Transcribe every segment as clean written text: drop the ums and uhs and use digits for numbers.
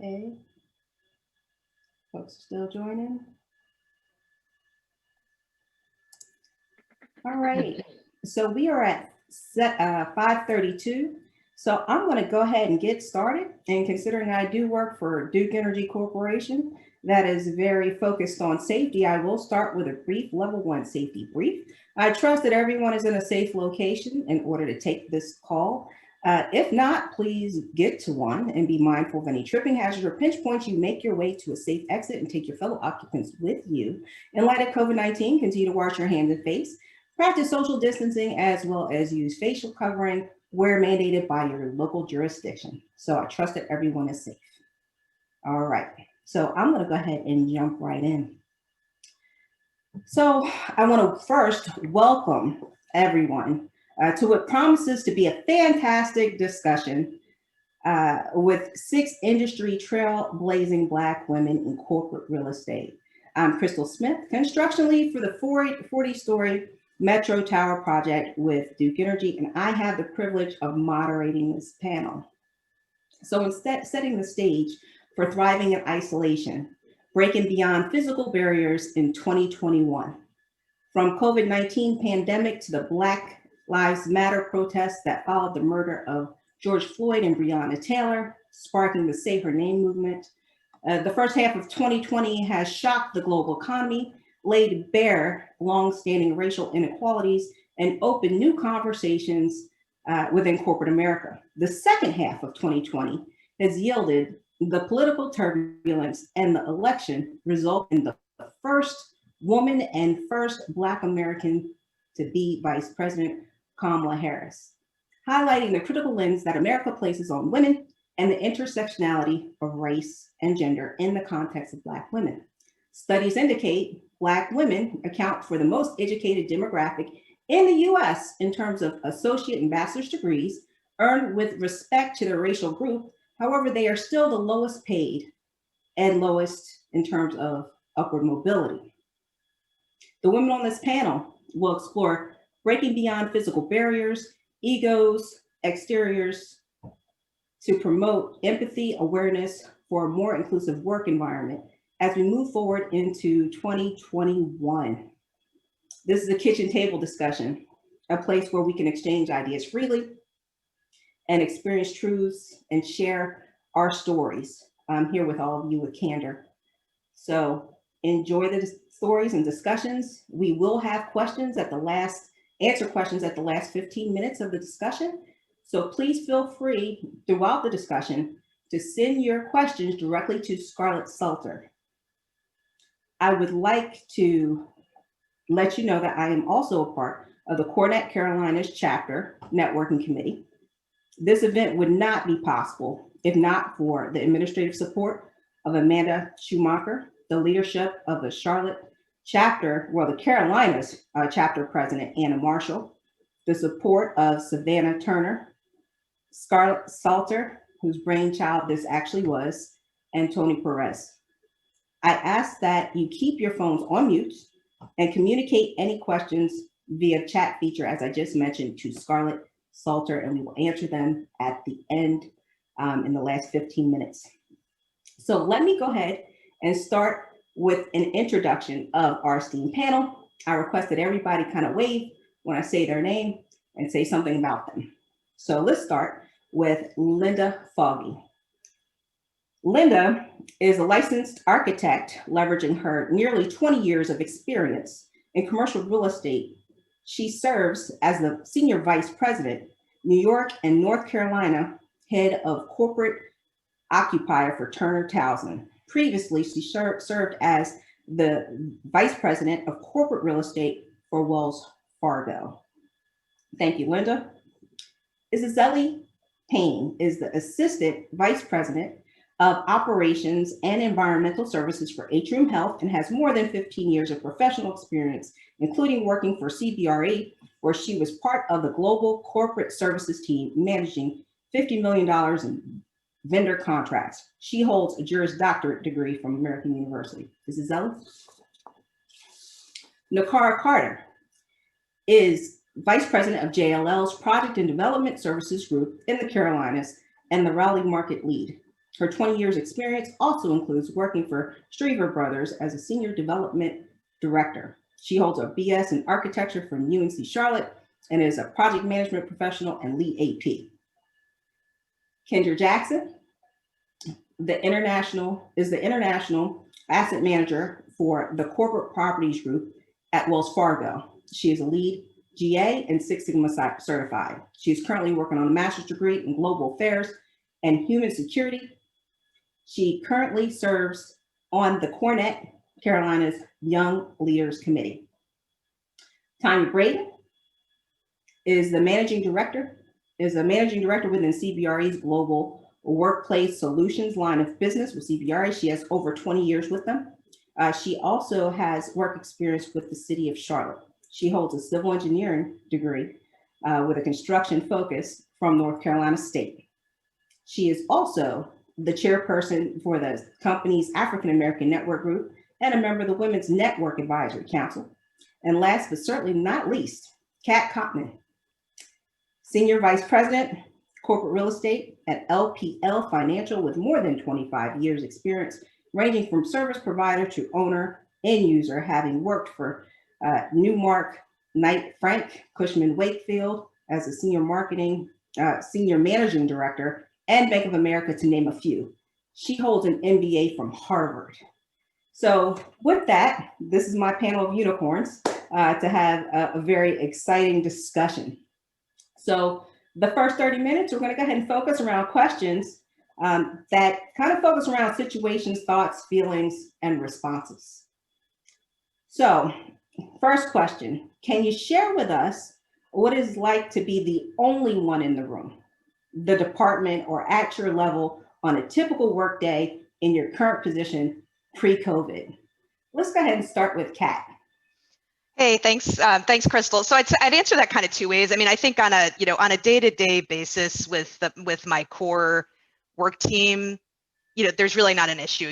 Okay, folks are still joining. All right, so we are at 5:32. So I'm going to go ahead and get started. And considering I do work for Duke Energy Corporation, that is very focused on safety, I will start with a brief level one safety brief. I trust that everyone is in a safe location in order to take this call. If not, please get to one and be mindful of any tripping hazards or pinch points. You make your way to a safe exit and take your fellow occupants with you. In light of COVID-19, continue to wash your hands and face. Practice social distancing as well as use facial covering where mandated by your local jurisdiction. So I trust that everyone is safe. All right, so I'm going to go ahead and jump right in. So I want to first welcome everyone to what promises to be a fantastic discussion with 6 industry trailblazing Black women in corporate real estate. I'm Crystal Smith, construction lead for the 40-story Metro Tower project with Duke Energy, and I have the privilege of moderating this panel. So instead, setting the stage for thriving in isolation, breaking beyond physical barriers in 2021. From COVID-19 pandemic to the Black Lives Matter protests that followed the murder of George Floyd and Breonna Taylor, sparking the Say Her Name movement. The first half of 2020 has shocked the global economy, laid bare long-standing racial inequalities, and opened new conversations within corporate America. The second half of 2020 has yielded the political turbulence and the election result in the first woman and first Black American to be Vice President, Kamala Harris, highlighting the critical lens that America places on women and the intersectionality of race and gender in the context of Black women. Studies indicate Black women account for the most educated demographic in the US in terms of associate and bachelor's degrees earned with respect to their racial group. However, they are still the lowest paid and lowest in terms of upward mobility. The women on this panel will explore breaking beyond physical barriers, egos, exteriors, to promote empathy, awareness for a more inclusive work environment as we move forward into 2021. This is a kitchen table discussion, a place where we can exchange ideas freely and experience truths and share our stories. I'm here with all of you with candor. So enjoy the stories and discussions. We will have questions at the last, answer questions at the last 15 minutes of the discussion. So please feel free throughout the discussion to send your questions directly to Scarlett Salter. I would like to let you know that I am also a part of the CoreNet Carolinas Chapter Networking Committee. This event would not be possible if not for the administrative support of Amanda Schumacher, the leadership of the Charlotte chapter, well, the Carolinas chapter president, Anna Marshall, the support of Savannah Turner, Scarlett Salter, whose brainchild this actually was, and Tony Perez. I ask that you keep your phones on mute and communicate any questions via chat feature, as I just mentioned, to Scarlett Salter, and we will answer them at the end in the last 15 minutes. So let me go ahead and start with an introduction of our esteemed panel. I request that everybody kind of wave when I say their name and say something about them. So let's start with Linda Foggy. Linda is a licensed architect, leveraging her nearly 20 years of experience in commercial real estate. She serves as the Senior Vice President, New York and North Carolina, Head of Corporate Occupier for Turner Townsend. Previously, she served as the Vice President of Corporate Real Estate for Wells Fargo. Thank you, Linda. Isabelle Payne is the Assistant Vice President of Operations and Environmental Services for Atrium Health and has more than 15 years of professional experience, including working for CBRE, where she was part of the global corporate services team managing $50 million in vendor contracts. She holds a Juris Doctorate degree from American University. This is Ella. Nakara Carter is Vice President of JLL's Project and Development Services Group in the Carolinas and the Raleigh Market Lead. Her 20 years experience also includes working for Streeter Brothers as a senior development director. She holds a BS in architecture from UNC Charlotte and is a project management professional and lead AP. Kendra Jackson, the international asset manager for the corporate properties group at Wells Fargo. She is a lead GA and Six Sigma certified. She is currently working on a master's degree in global affairs and human security. She currently serves on the Cornett Carolinas Young Leaders Committee. Tanya Braden is a managing director within CBRE's Global Workplace Solutions line of business with CBRE. She has over 20 years with them. She also has work experience with the city of Charlotte. She holds a civil engineering degree with a construction focus from North Carolina State. She is also the chairperson for the company's African American Network Group and a member of the Women's Network Advisory Council. And last but certainly not least, Kat Kopman, Senior Vice President, Corporate Real Estate at LPL Financial with more than 25 years experience, ranging from service provider to owner, end user, having worked for Newmark, Knight Frank, Cushman Wakefield as a senior managing director, and Bank of America, to name a few. She holds an MBA from Harvard. So with that, this is my panel of unicorns to have a very exciting discussion. So the first 30 minutes, we're going to go ahead and focus around questions that kind of focus around situations, thoughts, feelings, and responses. So first question, can you share with us what it's like to be the only one in the room, the department, or at your level on a typical workday in your current position pre-COVID? Let's go ahead and start with Kat. Hey, thanks, Crystal. So I'd answer that kind of two ways. I mean, I think on a day-to-day basis with my core work team, there's really not an issue.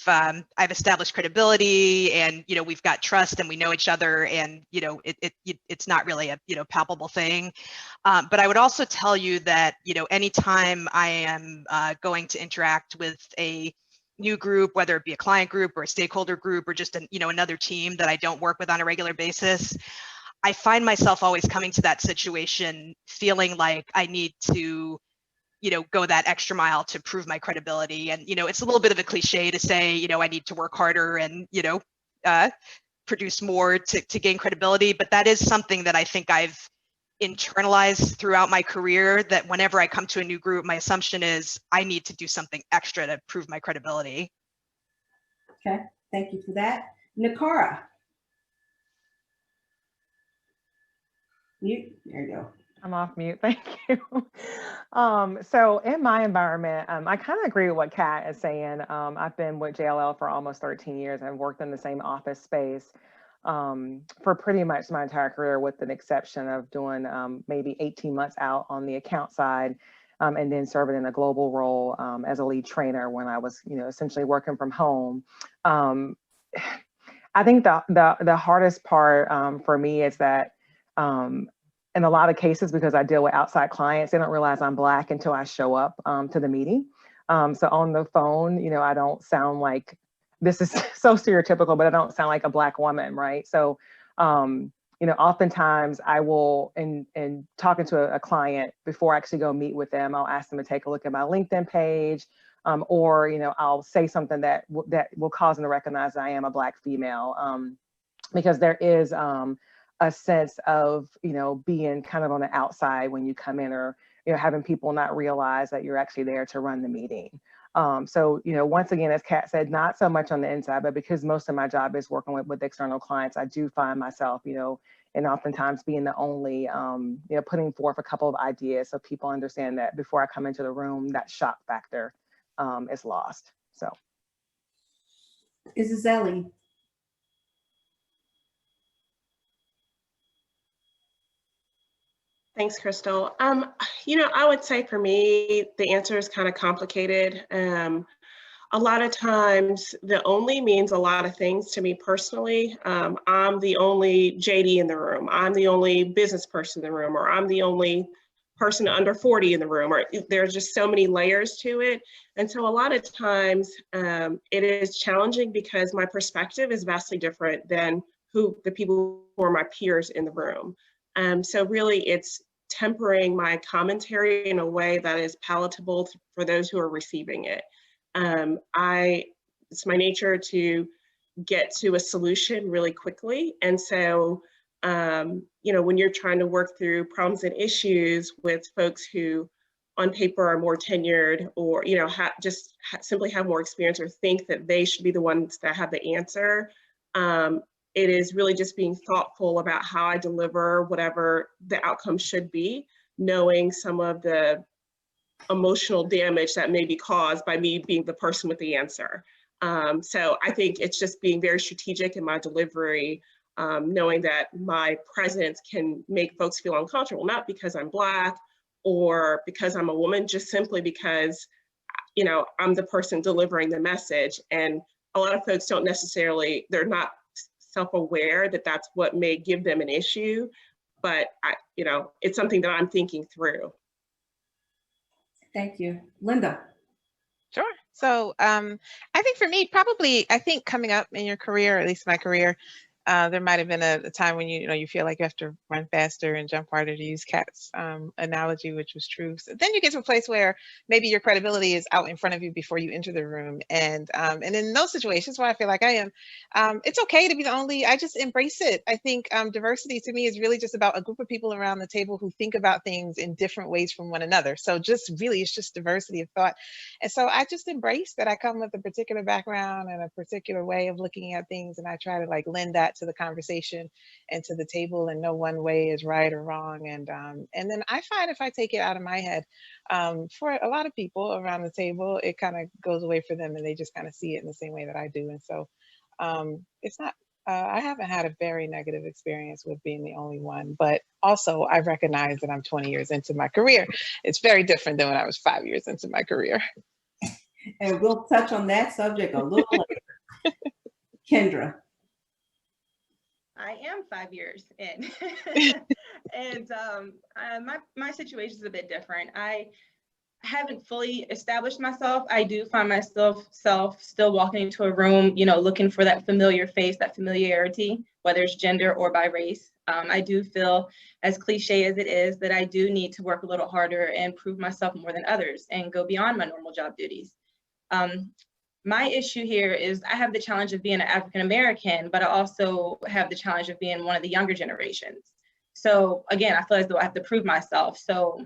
I've established credibility, and we've got trust, and we know each other, and it's not really a palpable thing. But I would also tell you that anytime I am going to interact with a new group, whether it be a client group or a stakeholder group or just another team that I don't work with on a regular basis, I find myself always coming to that situation feeling like I need to go that extra mile to prove my credibility. And it's a little bit of a cliche to say I need to work harder and produce more to gain credibility, but that is something that I think I've internalized throughout my career, that whenever I come to a new group, my assumption is I need to do something extra to prove my credibility. Okay, thank you for that. Nakara. There you go. I'm off mute, thank you. So in my environment, I kind of agree with what Kat is saying. I've been with JLL for almost 13 years. I've worked in the same office space for pretty much my entire career, with an exception of doing maybe 18 months out on the account side, and then serving in a global role as a lead trainer when I was, essentially working from home. I think the hardest part for me is that in a lot of cases, because I deal with outside clients, they don't realize I'm Black until I show up to the meeting. So on the phone, I don't sound like, this is so stereotypical, but I don't sound like a Black woman, right? So, oftentimes I will, in talking to a client before I actually go meet with them, I'll ask them to take a look at my LinkedIn page, or, I'll say something that will cause them to recognize that I am a Black female, because there is a sense of, being kind of on the outside when you come in, or, having people not realize that you're actually there to run the meeting. So, once again, as Kat said, not so much on the inside, but because most of my job is working with external clients, I do find myself, and oftentimes being the only, putting forth a couple of ideas so people understand that before I come into the room, that shock factor is lost. So. Isabelle. Thanks, Crystal. I would say for me, the answer is kind of complicated. A lot of times, the only means a lot of things to me personally. I'm the only JD in the room. I'm the only business person in the room, or I'm the only person under 40 in the room, or there's just so many layers to it. And so a lot of times it is challenging because my perspective is vastly different than the people who are my peers in the room. So really it's tempering my commentary in a way that is palatable for those who are receiving it. It's my nature to get to a solution really quickly. And so, you know, when you're trying to work through problems and issues with folks who on paper are more tenured, or, you know, simply have more experience or think that they should be the ones that have the answer, it is really just being thoughtful about how I deliver whatever the outcome should be, knowing some of the emotional damage that may be caused by me being the person with the answer. So I think it's just being very strategic in my delivery, knowing that my presence can make folks feel uncomfortable, not because I'm Black or because I'm a woman, just simply because, you know, I'm the person delivering the message. And a lot of folks don't necessarily, they're not self-aware that that's what may give them an issue, but you know, it's something that I'm thinking through. Thank you. Linda. Sure. So I think for me, probably, I think coming up in your career, at least my career, there might have been a time when you feel like you have to run faster and jump harder, to use Kat's analogy, which was true. So then you get to a place where maybe your credibility is out in front of you before you enter the room. And in those situations where I feel like I am, it's okay to be the only. I just embrace it. I think diversity to me is really just about a group of people around the table who think about things in different ways from one another. So just really, it's just diversity of thought. And so I just embrace that I come with a particular background and a particular way of looking at things, and I try to like lend that to the conversation and to the table, and no one way is right or wrong. And then I find if I take it out of my head, for a lot of people around the table, it kind of goes away for them, and they just kind of see it in the same way that I do. And so it's not, I haven't had a very negative experience with being the only one, but also I recognize that I'm 20 years into my career. It's very different than when I was 5 years into my career. And we'll touch on that subject a little later. Kendra. I am 5 years in, and my situation is a bit different. I haven't fully established myself. I do find myself still walking into a room, you know, looking for that familiar face, that familiarity, whether it's gender or by race. I do feel, as cliche as it is, that I do need to work a little harder and prove myself more than others and go beyond my normal job duties. My issue here is I have the challenge of being an African American, but I also have the challenge of being one of the younger generations. So again, I feel as though I have to prove myself. So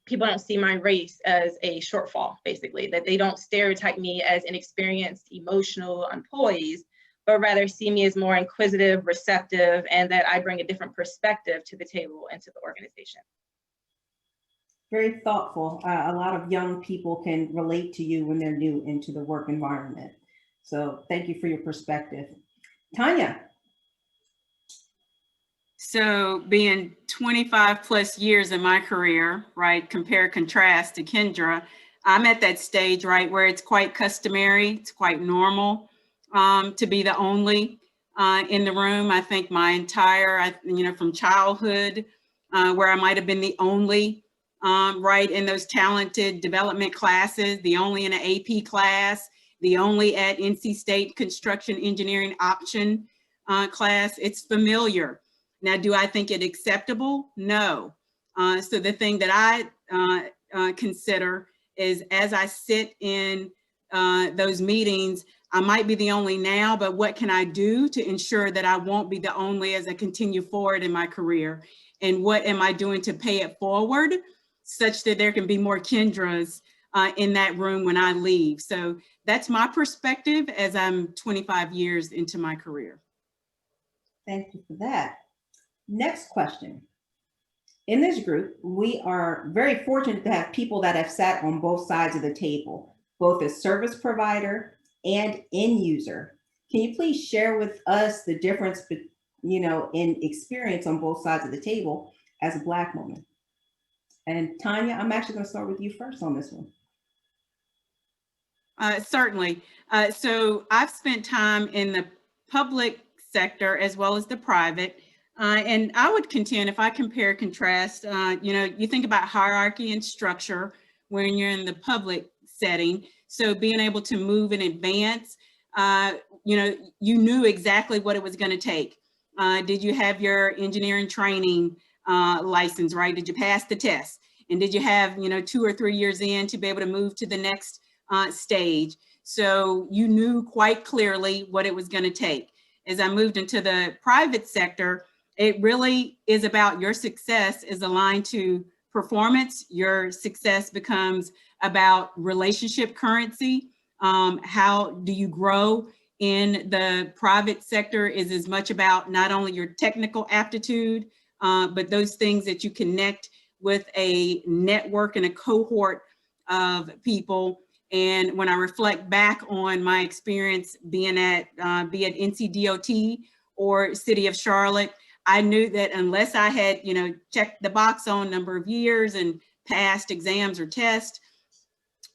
people don't see my race as a shortfall, basically, that they don't stereotype me as inexperienced, emotional employees, but rather see me as more inquisitive, receptive, and that I bring a different perspective to the table and to the organization. Very thoughtful. A lot of young people can relate to you when they're new into the work environment. So thank you for your perspective. Tanya. So being 25 plus years in my career, right, contrast to Kendra, I'm at that stage, right, where it's quite customary, it's quite normal to be the only in the room. I think my entire, from childhood, where I might have been the only, right, in those talented development classes, the only in an AP class, the only at NC State construction engineering option class. It's familiar. Now, do I think it acceptable? No. So the thing that I consider is, as I sit in those meetings, I might be the only now, but what can I do to ensure that I won't be the only as I continue forward in my career? And what am I doing to pay it forward such that there can be more Kendras in that room when I leave? So that's my perspective as I'm 25 years into my career. Thank you for that. Next question. In this group, we are very fortunate to have people that have sat on both sides of the table, both as service provider and end user. Can you please share with us the difference, in experience on both sides of the table as a Black woman? And Tanya, I'm actually going to start with you first on this one. Certainly. So I've spent time in the public sector as well as the private. And I would contend, if I compare contrast, you think about hierarchy and structure when you're in the public setting. So being able to move in advance, you knew exactly what it was going to take. Did you have your engineering training license, right? Did you pass the test? And did you have, 2 or 3 years in to be able to move to the next stage? So you knew quite clearly what it was going to take. As I moved into the private sector, it really is about your success is aligned to performance. Your success becomes about relationship currency. How do you grow in the private sector is as much about not only your technical aptitude, but those things that you connect with a network and a cohort of people. And when I reflect back on my experience being at, be it NCDOT or City of Charlotte, I knew that unless I had, checked the box on number of years and passed exams or tests,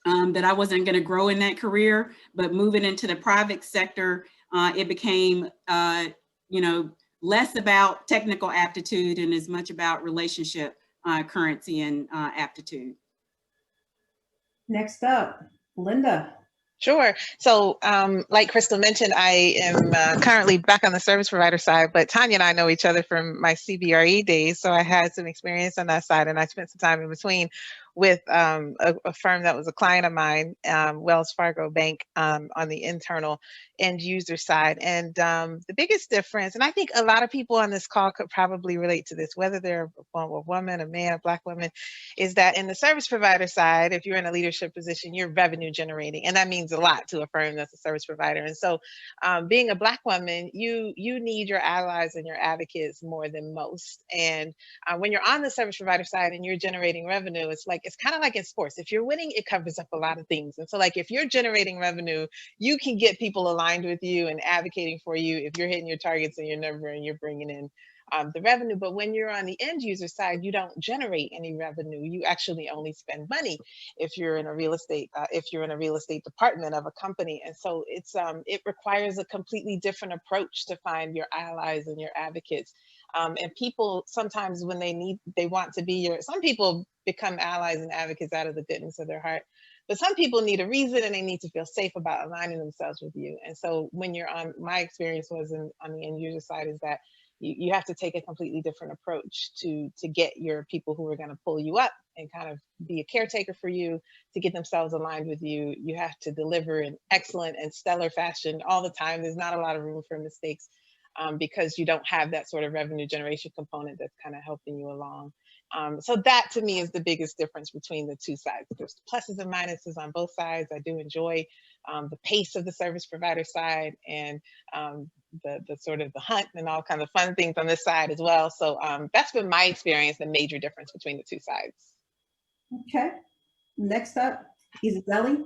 that I wasn't going to grow in that career. But moving into the private sector, it became, less about technical aptitude and as much about relationship currency and aptitude. Next up, Linda. Sure. So like Crystal mentioned, I am currently back on the service provider side, but Tanya and I know each other from my CBRE days. So I had some experience on that side, and I spent some time in between with a firm that was a client of mine, Wells Fargo Bank, on the internal end user side. And the biggest difference, and I think a lot of people on this call could probably relate to this, whether they're a woman, a man, a Black woman, is that in the service provider side, if you're in a leadership position, you're revenue generating. And that means a lot to a firm that's a service provider. And so being a Black woman, you need your allies and your advocates more than most. And when you're on the service provider side and you're generating revenue, it's kind of like in sports. If you're winning, it covers up a lot of things. And so like if you're generating revenue, you can get people aligned with you and advocating for you if you're hitting your targets and your number and you're bringing in the revenue. But when you're on the end user side, you don't generate any revenue. You actually only spend money if you're in a real estate department of a company. And so it requires a completely different approach to find your allies and your advocates. And people sometimes when they want to be some people become allies and advocates out of the goodness of their heart. But some people need a reason and they need to feel safe about aligning themselves with you. And so when you're my experience was on the end user side is that you have to take a completely different approach to get your people who are going to pull you up and kind of be a caretaker for you, to get themselves aligned with you. You have to deliver in excellent and stellar fashion all the time. There's not a lot of room for mistakes because you don't have that sort of revenue generation component that's kind of helping you along. So that to me is the biggest difference between the two sides. There's pluses and minuses on both sides. I do enjoy the pace of the service provider side and the sort of the hunt and all kinds of fun things on this side as well. So that's been my experience, the major difference between the two sides. Okay. Next up, Isabelli.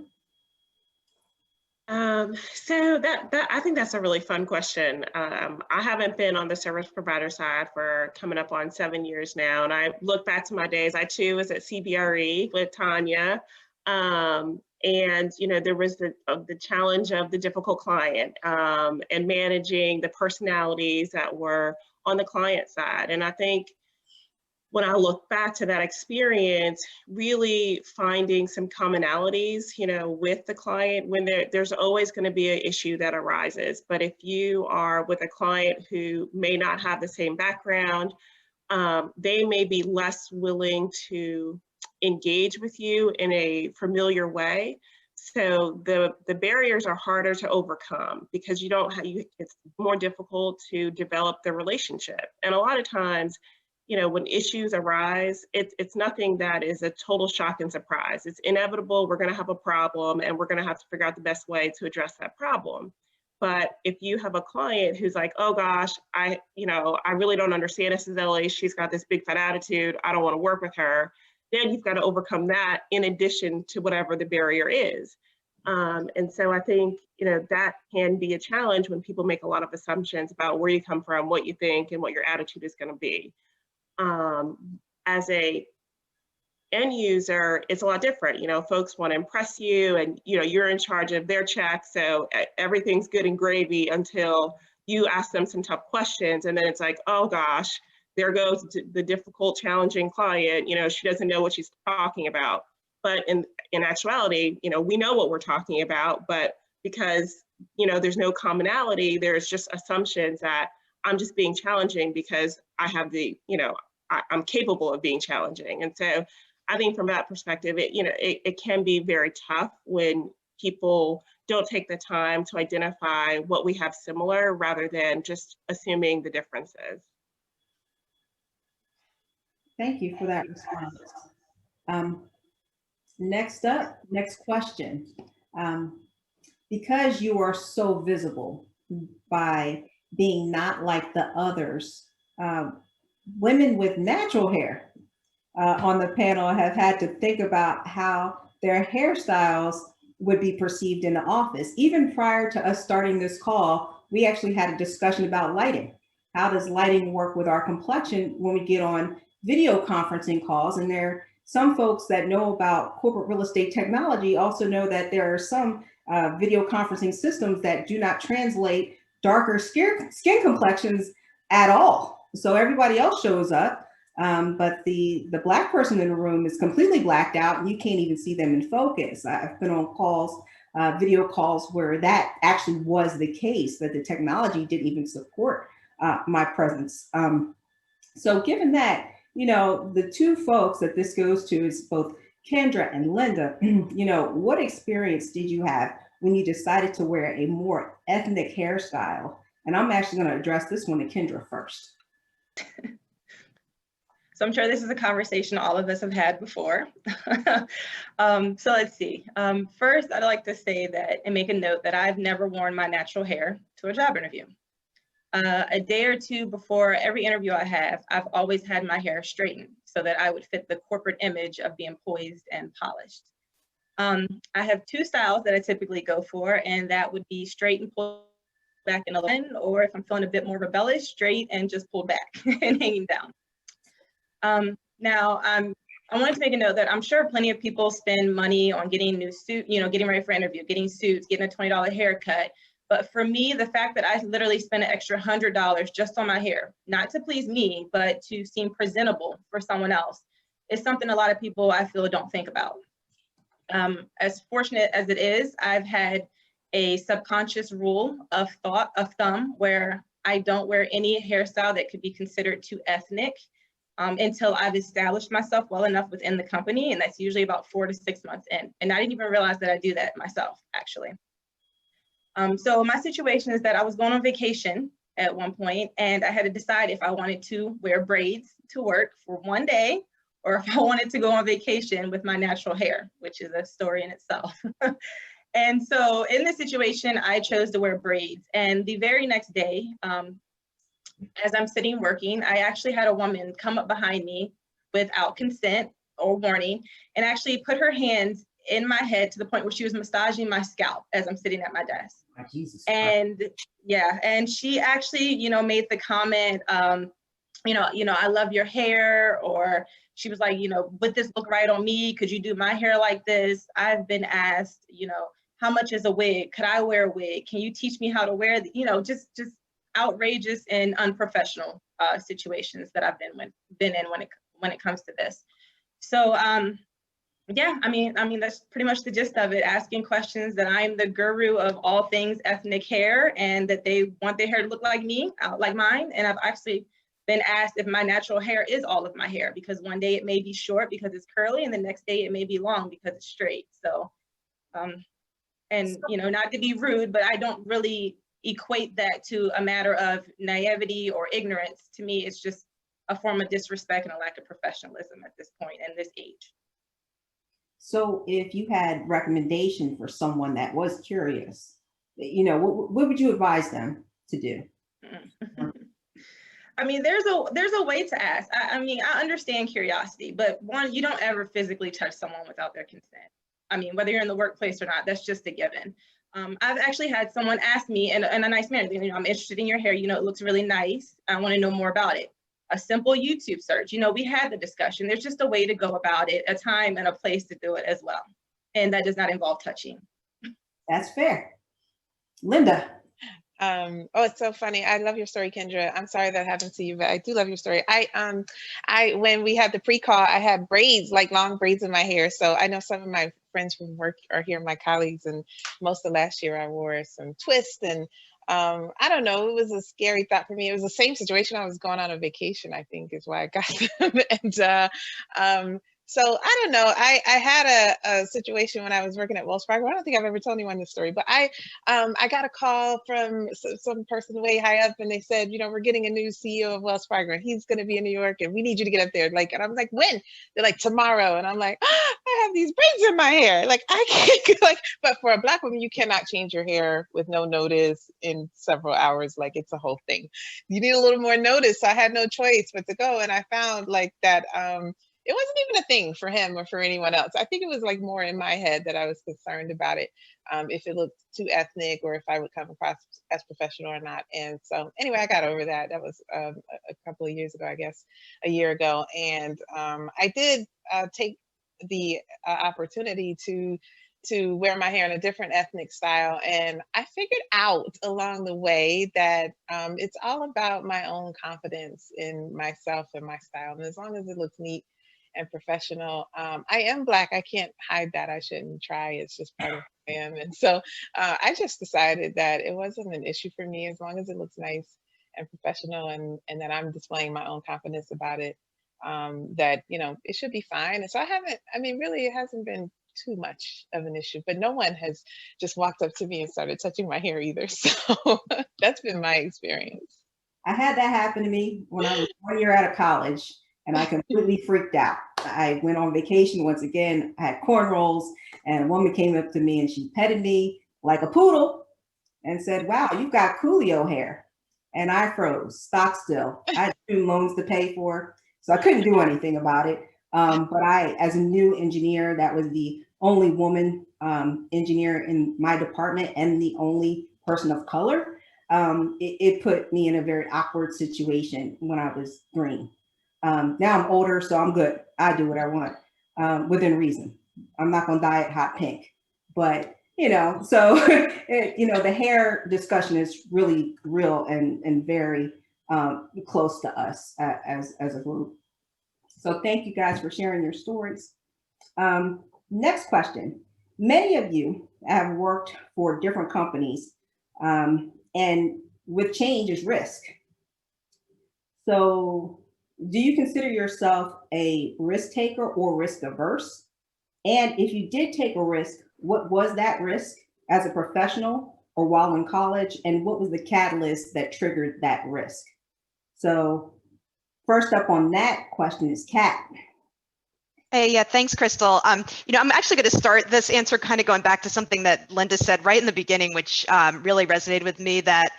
So that I think that's a really fun question. I haven't been on the service provider side for coming up on 7 years now. And I look back to my days, I too was at CBRE with Tanya. And, there was the challenge of the difficult client and managing the personalities that were on the client side. And I think when I look back to that experience, really finding some commonalities, with the client, when there's always going to be an issue that arises. But if you are with a client who may not have the same background, they may be less willing to engage with you in a familiar way. So the barriers are harder to overcome because it's more difficult to develop the relationship. And a lot of times, when issues arise, it's nothing that is a total shock and surprise. It's inevitable. We're going to have a problem and we're going to have to figure out the best way to address that problem. But if you have a client who's like, oh gosh, I really don't understand Isabelli. She's got this big fat attitude. I don't want to work with her. Then you've got to overcome that in addition to whatever the barrier is. And so I think, that can be a challenge when people make a lot of assumptions about where you come from, what you think, and what your attitude is going to be. As a end user, it's a lot different. Folks want to impress you and, you're in charge of their check. So everything's good and gravy until you ask them some tough questions, and then it's like, oh gosh, there goes the difficult, challenging client. She doesn't know what she's talking about. But in actuality, we know what we're talking about, but because, there's no commonality, there's just assumptions that I'm just being challenging because I have I'm capable of being challenging. And so I think from that perspective, it can be very tough when people don't take the time to identify what we have similar rather than just assuming the differences. Thank you for that response. Next question. Because you are so visible by being not like the others, women with natural hair on the panel have had to think about how their hairstyles would be perceived in the office. Even prior to us starting this call, we actually had a discussion about lighting. How does lighting work with our complexion when we get on video conferencing calls? And there are some folks that know about corporate real estate technology also know that there are some video conferencing systems that do not translate darker skin complexions at all. So everybody else shows up, but the Black person in the room is completely blacked out and you can't even see them in focus. I've been on calls, video calls where that actually was the case, that the technology didn't even support my presence. So given that, the two folks that this goes to is both Kendra and Linda, what experience did you have when you decided to wear a more ethnic hairstyle? And I'm actually going to address this one to Kendra first. So I'm sure this is a conversation all of us have had before. So let's see. First, I'd like to say that and make a note that I've never worn my natural hair to a job interview. A day or two before every interview I have, I've always had my hair straightened so that I would fit the corporate image of being poised and polished. I have two styles that I typically go for, and that would be straight and pulled back in a line, or if I'm feeling a bit more rebellious, straight and just pulled back and hanging down. Now, I wanted to make a note that I'm sure plenty of people spend money on getting new suit, getting ready for interview, getting suits, getting a $20 haircut. But for me, the fact that I literally spent an extra $100 just on my hair, not to please me, but to seem presentable for someone else, is something a lot of people I feel don't think about. As fortunate as it is, I've had a subconscious rule of thumb where I don't wear any hairstyle that could be considered too ethnic until I've established myself well enough within the company, and that's usually about 4 to 6 months in. And I didn't even realize that I do that myself, actually. So my situation is that I was going on vacation at one point, and I had to decide if I wanted to wear braids to work for one day, or if I wanted to go on vacation with my natural hair, which is a story in itself. And so in this situation, I chose to wear braids. And the very next day, as I'm sitting working, I actually had a woman come up behind me without consent or warning and actually put her hands in my head to the point where she was massaging my scalp as I'm sitting at my desk. Oh, Jesus and yeah, and she actually, made the comment, I love your hair, or she was like, would this look right on me? Could you do my hair like this? I've been asked, how much is a wig? Could I wear a wig? Can you teach me how to wear, just outrageous and unprofessional situations that I've been in when it comes to this. So yeah, I mean that's pretty much the gist of it. Asking questions that I'm the guru of all things ethnic hair, and that they want their hair to look like me, like mine. And I've actually been asked if my natural hair is all of my hair, because one day it may be short because it's curly, and the next day it may be long because it's straight. So, and not to be rude, but I don't really equate that to a matter of naivety or ignorance. To me, it's just a form of disrespect and a lack of professionalism at this point and this age. So if you had recommendation for someone that was curious, what would you advise them to do? I mean, there's a way to ask. I mean, I understand curiosity, but one, you don't ever physically touch someone without their consent. I mean, whether you're in the workplace or not, that's just a given. I've actually had someone ask me in a nice manner, I'm interested in your hair, it looks really nice. I want to know more about it. A simple YouTube search, we had the discussion. There's just a way to go about it, a time and a place to do it as well. And that does not involve touching. That's fair. Linda. Oh, it's so funny. I love your story, Kendra. I'm sorry that happened to you, but I do love your story. When we had the pre-call, I had braids, like long braids in my hair. So I know some of my friends from work are here, my colleagues, and most of last year I wore some twists and I don't know, it was a scary thought for me. It was the same situation. I was going on a vacation, I think is why I got them. So I don't know. I had a situation when I was working at Wells Fargo. I don't think I've ever told anyone this story, but I got a call from some person way high up, and they said, you know, we're getting a new CEO of Wells Fargo, and he's going to be in New York, and we need you to get up there. Like, and I was like, when? They're like, tomorrow, and I'm like, oh, I have these braids in my hair, like I can't. Like, but for a Black woman, you cannot change your hair with no notice in several hours. Like, it's a whole thing. You need a little more notice. So I had no choice but to go, and I found like that. It wasn't even a thing for him or for anyone else. I think it was like more in my head that I was concerned about it, if it looked too ethnic or if I would come across as professional or not. And so anyway, I got over that. That was a couple of years ago, I guess, a year ago. And I did take the opportunity to wear my hair in a different ethnic style. And I figured out along the way that it's all about my own confidence in myself and my style. And as long as it looks neat and professional. I am Black. I can't hide that. I shouldn't try. It's just part of who I am. And so I just decided that it wasn't an issue for me as long as it looks nice and professional and that I'm displaying my own confidence about it, that, you know, it should be fine. And so really, it hasn't been too much of an issue, but no one has just walked up to me and started touching my hair either. So that's been my experience. I had that happen to me when I was 1 year out of college. And I completely freaked out. I went on vacation once again, I had cornrows, and a woman came up to me and she petted me like a poodle and said, wow, you've got Coolio hair. And I froze, stock still. I had student loans to pay for, so I couldn't do anything about it. But I, as a new engineer, that was the only woman engineer in my department and the only person of color. It put me in a very awkward situation when I was green. Now I'm older, so I'm good. I do what I want within reason. I'm not going to dye it hot pink, but you know, so you know, the hair discussion is really real and very close to us as a group. So thank you guys for sharing your stories. Next question. Many of you have worked for different companies, and with change is risk. So do you consider yourself a risk taker or risk averse? And if you did take a risk, what was that risk as a professional or while in college? And what was the catalyst that triggered that risk? So first up on that question is Kat. Hey, yeah, thanks, Crystal. You know, I'm actually going to start this answer kind of going back to something that Linda said right in the beginning, which really resonated with me, that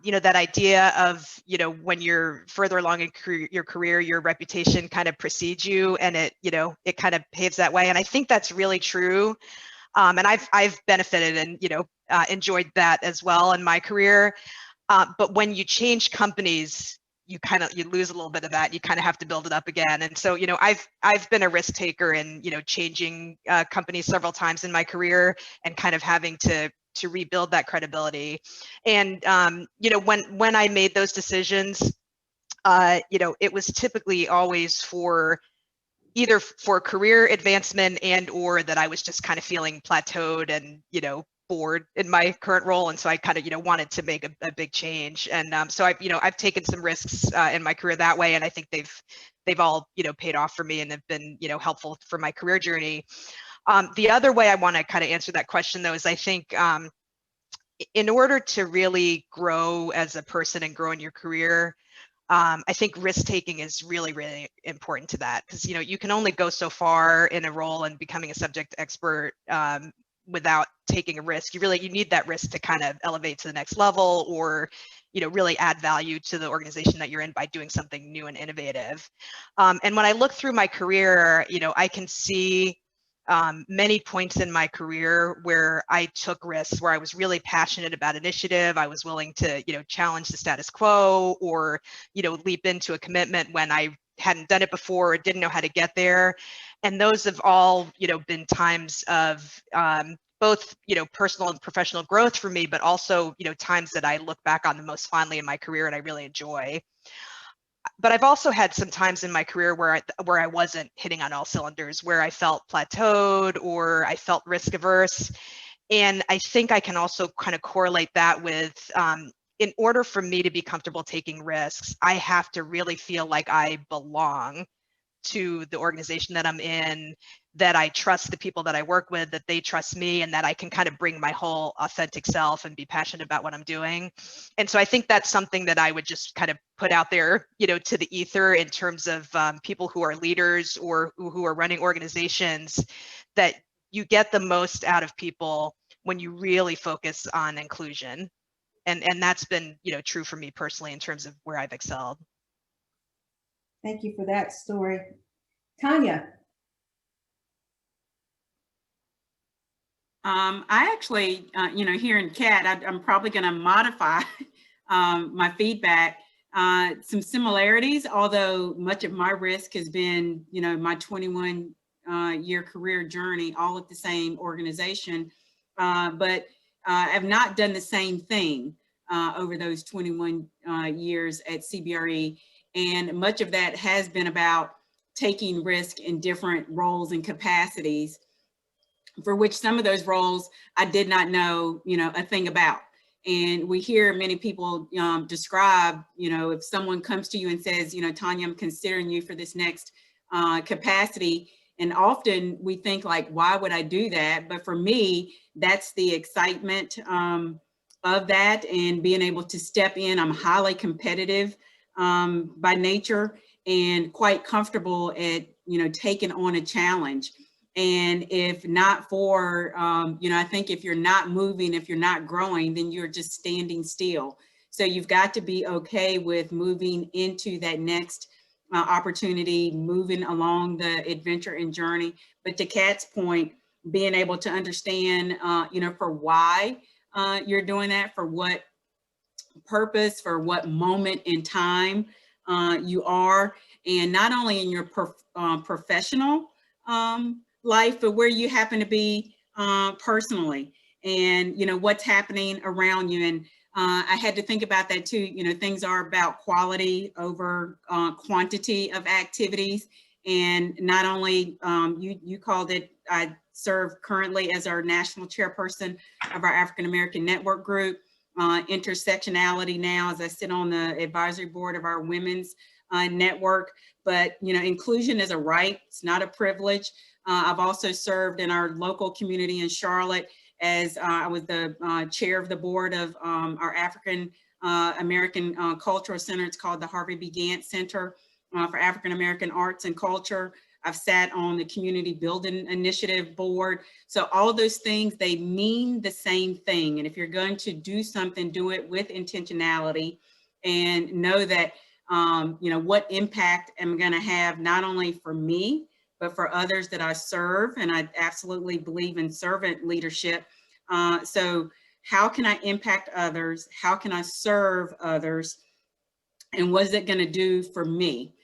you know, that idea of, you know, when you're further along in your career, your reputation kind of precedes you, and it, you know, it kind of paves that way. And I think that's really true. And I've benefited and, you know, enjoyed that as well in my career. But when you change companies, you lose a little bit of that. You kind of have to build it up again. And so, you know, I've been a risk taker in, you know, changing companies several times in my career and kind of having to rebuild that credibility. And you know, when I made those decisions, you know, it was typically always for either for career advancement and or that I was just kind of feeling plateaued and, you know, bored in my current role. And so I kind of, you know, wanted to make a big change. And so I've taken some risks in my career that way. And I think they've all, you know, paid off for me and have been, you know, helpful for my career journey. The other way I want to kind of answer that question, though, is I think in order to really grow as a person and grow in your career, I think risk taking is really, really important to that, because, you know, you can only go so far in a role and becoming a subject expert without taking a risk. You need that risk to kind of elevate to the next level, or, you know, really add value to the organization that you're in by doing something new and innovative. And when I look through my career, you know, I can see many points in my career where I took risks, where I was really passionate about initiative. I was willing to, you know, challenge the status quo, or, you know, leap into a commitment when I hadn't done it before or didn't know how to get there. And those have all, you know, been times of both, personal and professional growth for me, but also, times that I look back on the most fondly in my career and I really enjoy. But I've also had some times in my career where I wasn't hitting on all cylinders, where I felt plateaued or I felt risk averse. And I think I can also kind of correlate that with, in order for me to be comfortable taking risks, I have to really feel like I belong to the organization that I'm in, that I trust the people that I work with, that they trust me, and that I can kind of bring my whole authentic self and be passionate about what I'm doing. And so I think that's something that I would just kind of put out there, to the ether in terms of people who are leaders or who are running organizations, that you get the most out of people when you really focus on inclusion. And that's been, true for me personally in terms of where I've excelled. Thank you for that story. Tanya. I actually, here in CAT, I'm probably going to modify my feedback. Some similarities, although much of my risk has been, my 21 year career journey, all at the same organization, but I've not done the same thing over those 21 years at CBRE. And much of that has been about taking risk in different roles and capacities, for which some of those roles I did not know, a thing about. And we hear many people describe, if someone comes to you and says, Tanya, I'm considering you for this next capacity. And often we think like, why would I do that? But for me, that's the excitement of that and being able to step in. I'm highly competitive by nature and quite comfortable at, taking on a challenge. And if not for, I think if you're not moving, if you're not growing, then you're just standing still. So you've got to be okay with moving into that next opportunity, moving along the adventure and journey. But to Kat's point, being able to understand, for why you're doing that, for what purpose, for what moment in time you are, and not only in your professional life, but where you happen to be personally, and what's happening around you. And I had to think about that too. Things are about quality over quantity of activities. And not only you called it, I serve currently as our national chairperson of our African American Network Group. Intersectionality now, as I sit on the advisory board of our women's network. But inclusion is a right, it's not a privilege. I've also served in our local community in Charlotte as I was the chair of the board of our African American Cultural Center. It's called the Harvey B. Gantt Center for African American Arts and Culture. I've sat on the Community Building Initiative board. So all of those things, they mean the same thing. And if you're going to do something, do it with intentionality and know that, what impact am I going to have, not only for me, but for others that I serve. And I absolutely believe in servant leadership. So how can I impact others? How can I serve others? And what is it going to do for me?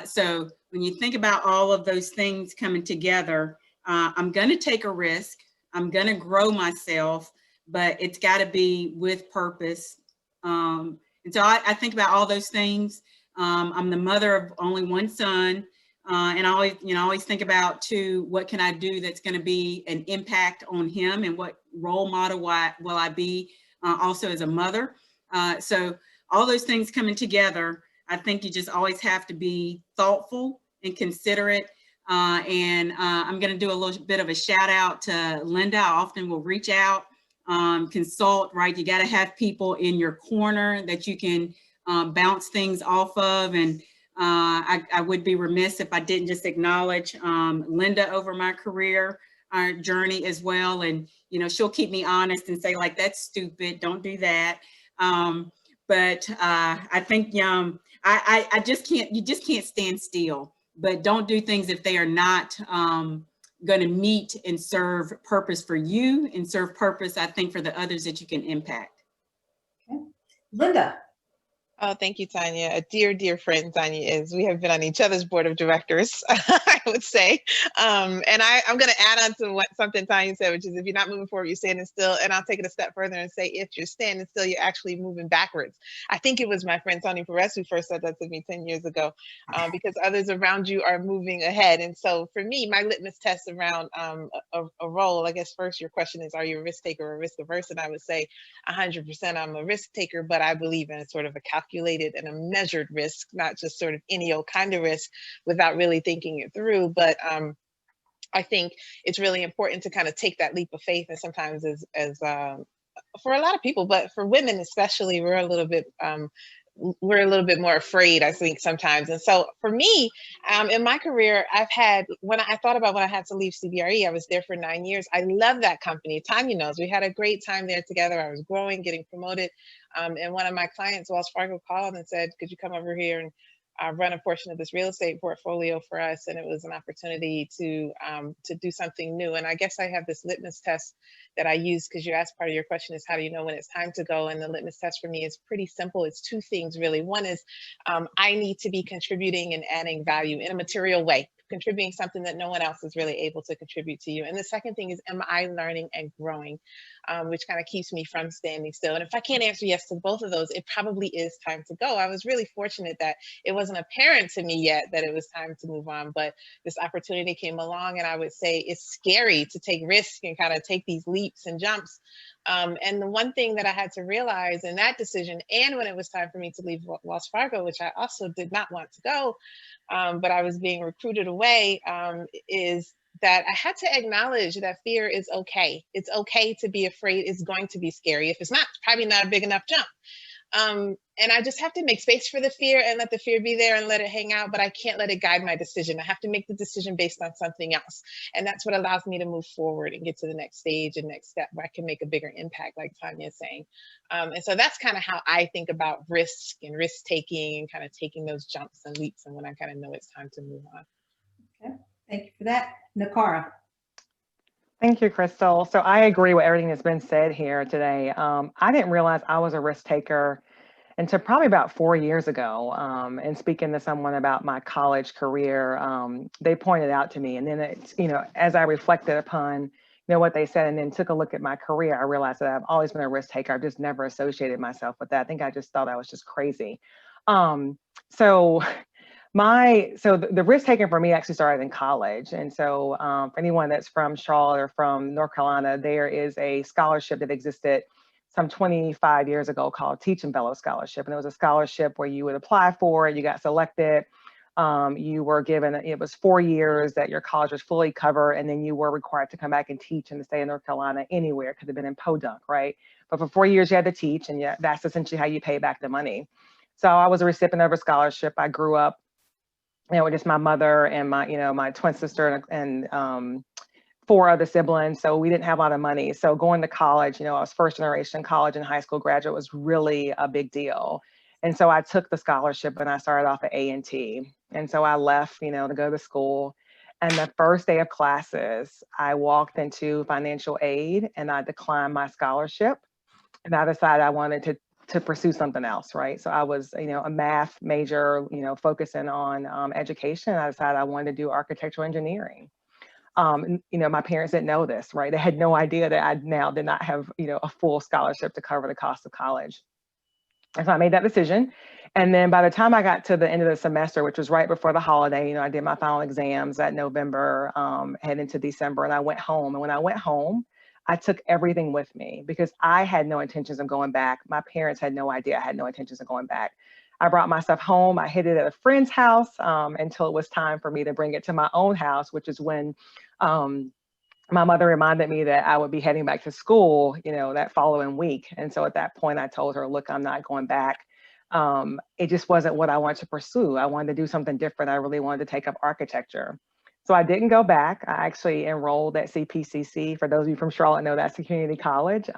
So when you think about all of those things coming together, I'm going to take a risk. I'm going to grow myself, but it's got to be with purpose. And so I think about all those things. I'm the mother of only one son. And I always think about too, what can I do that's going to be an impact on him, and what role model will I be also as a mother. So all those things coming together, I think you just always have to be thoughtful and considerate. And I'm going to do a little bit of a shout out to Linda. I often will reach out, consult, right? You got to have people in your corner that you can bounce things off of. And I would be remiss if I didn't just acknowledge Linda over my career journey as well. And, she'll keep me honest and say like, that's stupid, don't do that. But I think I just can't, you just can't stand still, but don't do things if they are not going to meet and serve purpose for you and serve purpose, I think, for the others that you can impact. Okay. Linda. Oh, thank you, Tanya. A dear, dear friend, Tanya is. We have been on each other's board of directors, I would say. And I'm going to add on to something Tanya said, which is if you're not moving forward, you're standing still. And I'll take it a step further and say, if you're standing still, you're actually moving backwards. I think it was my friend Tony Perez who first said that to me 10 years ago, because others around you are moving ahead. And so for me, my litmus test around a role, I guess first your question is, are you a risk taker or risk averse? And I would say 100% I'm a risk taker, but I believe in a sort of a calculated and a measured risk, not just sort of any old kind of risk without really thinking it through. But I think it's really important to kind of take that leap of faith. And sometimes as for a lot of people, but for women especially, we're a little bit more afraid, I think, sometimes. And so for me, in my career, when I thought about when I had to leave CBRE, I was there for 9 years. I love that company. Tanya knows, we had a great time there together. I was growing, getting promoted. And one of my clients, Wells Fargo, called and said, could you come over here and run a portion of this real estate portfolio for us? And it was an opportunity to do something new. And I guess I have this litmus test that I use, because you asked, part of your question is, how do you know when it's time to go? And the litmus test for me is pretty simple. It's two things, really. One is I need to be contributing and adding value in a material way, contributing something that no one else is really able to contribute to you. And the second thing is, am I learning and growing, which kind of keeps me from standing still. And if I can't answer yes to both of those, it probably is time to go. I was really fortunate that it wasn't apparent to me yet that it was time to move on, but this opportunity came along, and I would say it's scary to take risks and kind of take these leaps and jumps. And the one thing that I had to realize in that decision, and when it was time for me to leave Wells Fargo, which I also did not want to go, but I was being recruited away, is that I had to acknowledge that fear is okay. It's okay to be afraid. It's going to be scary. If it's not, it's probably not a big enough jump. And I just have to make space for the fear and let the fear be there and let it hang out, but I can't let it guide my decision. I have to make the decision based on something else. And that's what allows me to move forward and get to the next stage and next step where I can make a bigger impact, like Tanya is saying. And so that's kind of how I think about risk and risk taking and kind of taking those jumps and leaps, and when I kind of know it's time to move on. Okay, thank you for that. Nakara. Thank you, Crystal. So I agree with everything that's been said here today. I didn't realize I was a risk taker until probably about 4 years ago. And speaking to someone about my college career, they pointed out to me, and then it's, as I reflected upon, what they said, and then took a look at my career, I realized that I've always been a risk taker. I've just never associated myself with that. I think I just thought I was just crazy. So the risk taking for me actually started in college. And so for anyone that's from Charlotte or from North Carolina, there is a scholarship that existed some 25 years ago called Teaching Fellow Scholarship. And it was a scholarship where you would apply for it, you got selected, you were given, it was 4 years that your college was fully covered, and then you were required to come back and teach in the state of North Carolina anywhere. It could have been in Podunk, right? But for 4 years you had to teach, and yeah, that's essentially how you pay back the money. So I was a recipient of a scholarship. I grew up, with just my mother and my twin sister and 4 other siblings. So we didn't have a lot of money. So going to college, I was first generation college and high school graduate, was really a big deal. And so I took the scholarship and I started off at A&T. And so I left, to go to school. And the first day of classes, I walked into financial aid and I declined my scholarship. And I decided I wanted to pursue something else, right? So I was, a math major, focusing on education. I decided I wanted to do architectural engineering. My parents didn't know this, right? They had no idea that I now did not have, a full scholarship to cover the cost of college. And so I made that decision. And then by the time I got to the end of the semester, which was right before the holiday, I did my final exams that November, head into December, and I went home. And when I went home, I took everything with me because I had no intentions of going back. My parents had no idea I had no intentions of going back. I brought my stuff home. I hid it at a friend's house until it was time for me to bring it to my own house, which is when my mother reminded me that I would be heading back to school, that following week. And so at that point, I told her, look, I'm not going back. It just wasn't what I wanted to pursue. I wanted to do something different. I really wanted to take up architecture. So I didn't go back. I actually enrolled at CPCC. For those of you from Charlotte know, that's a community college.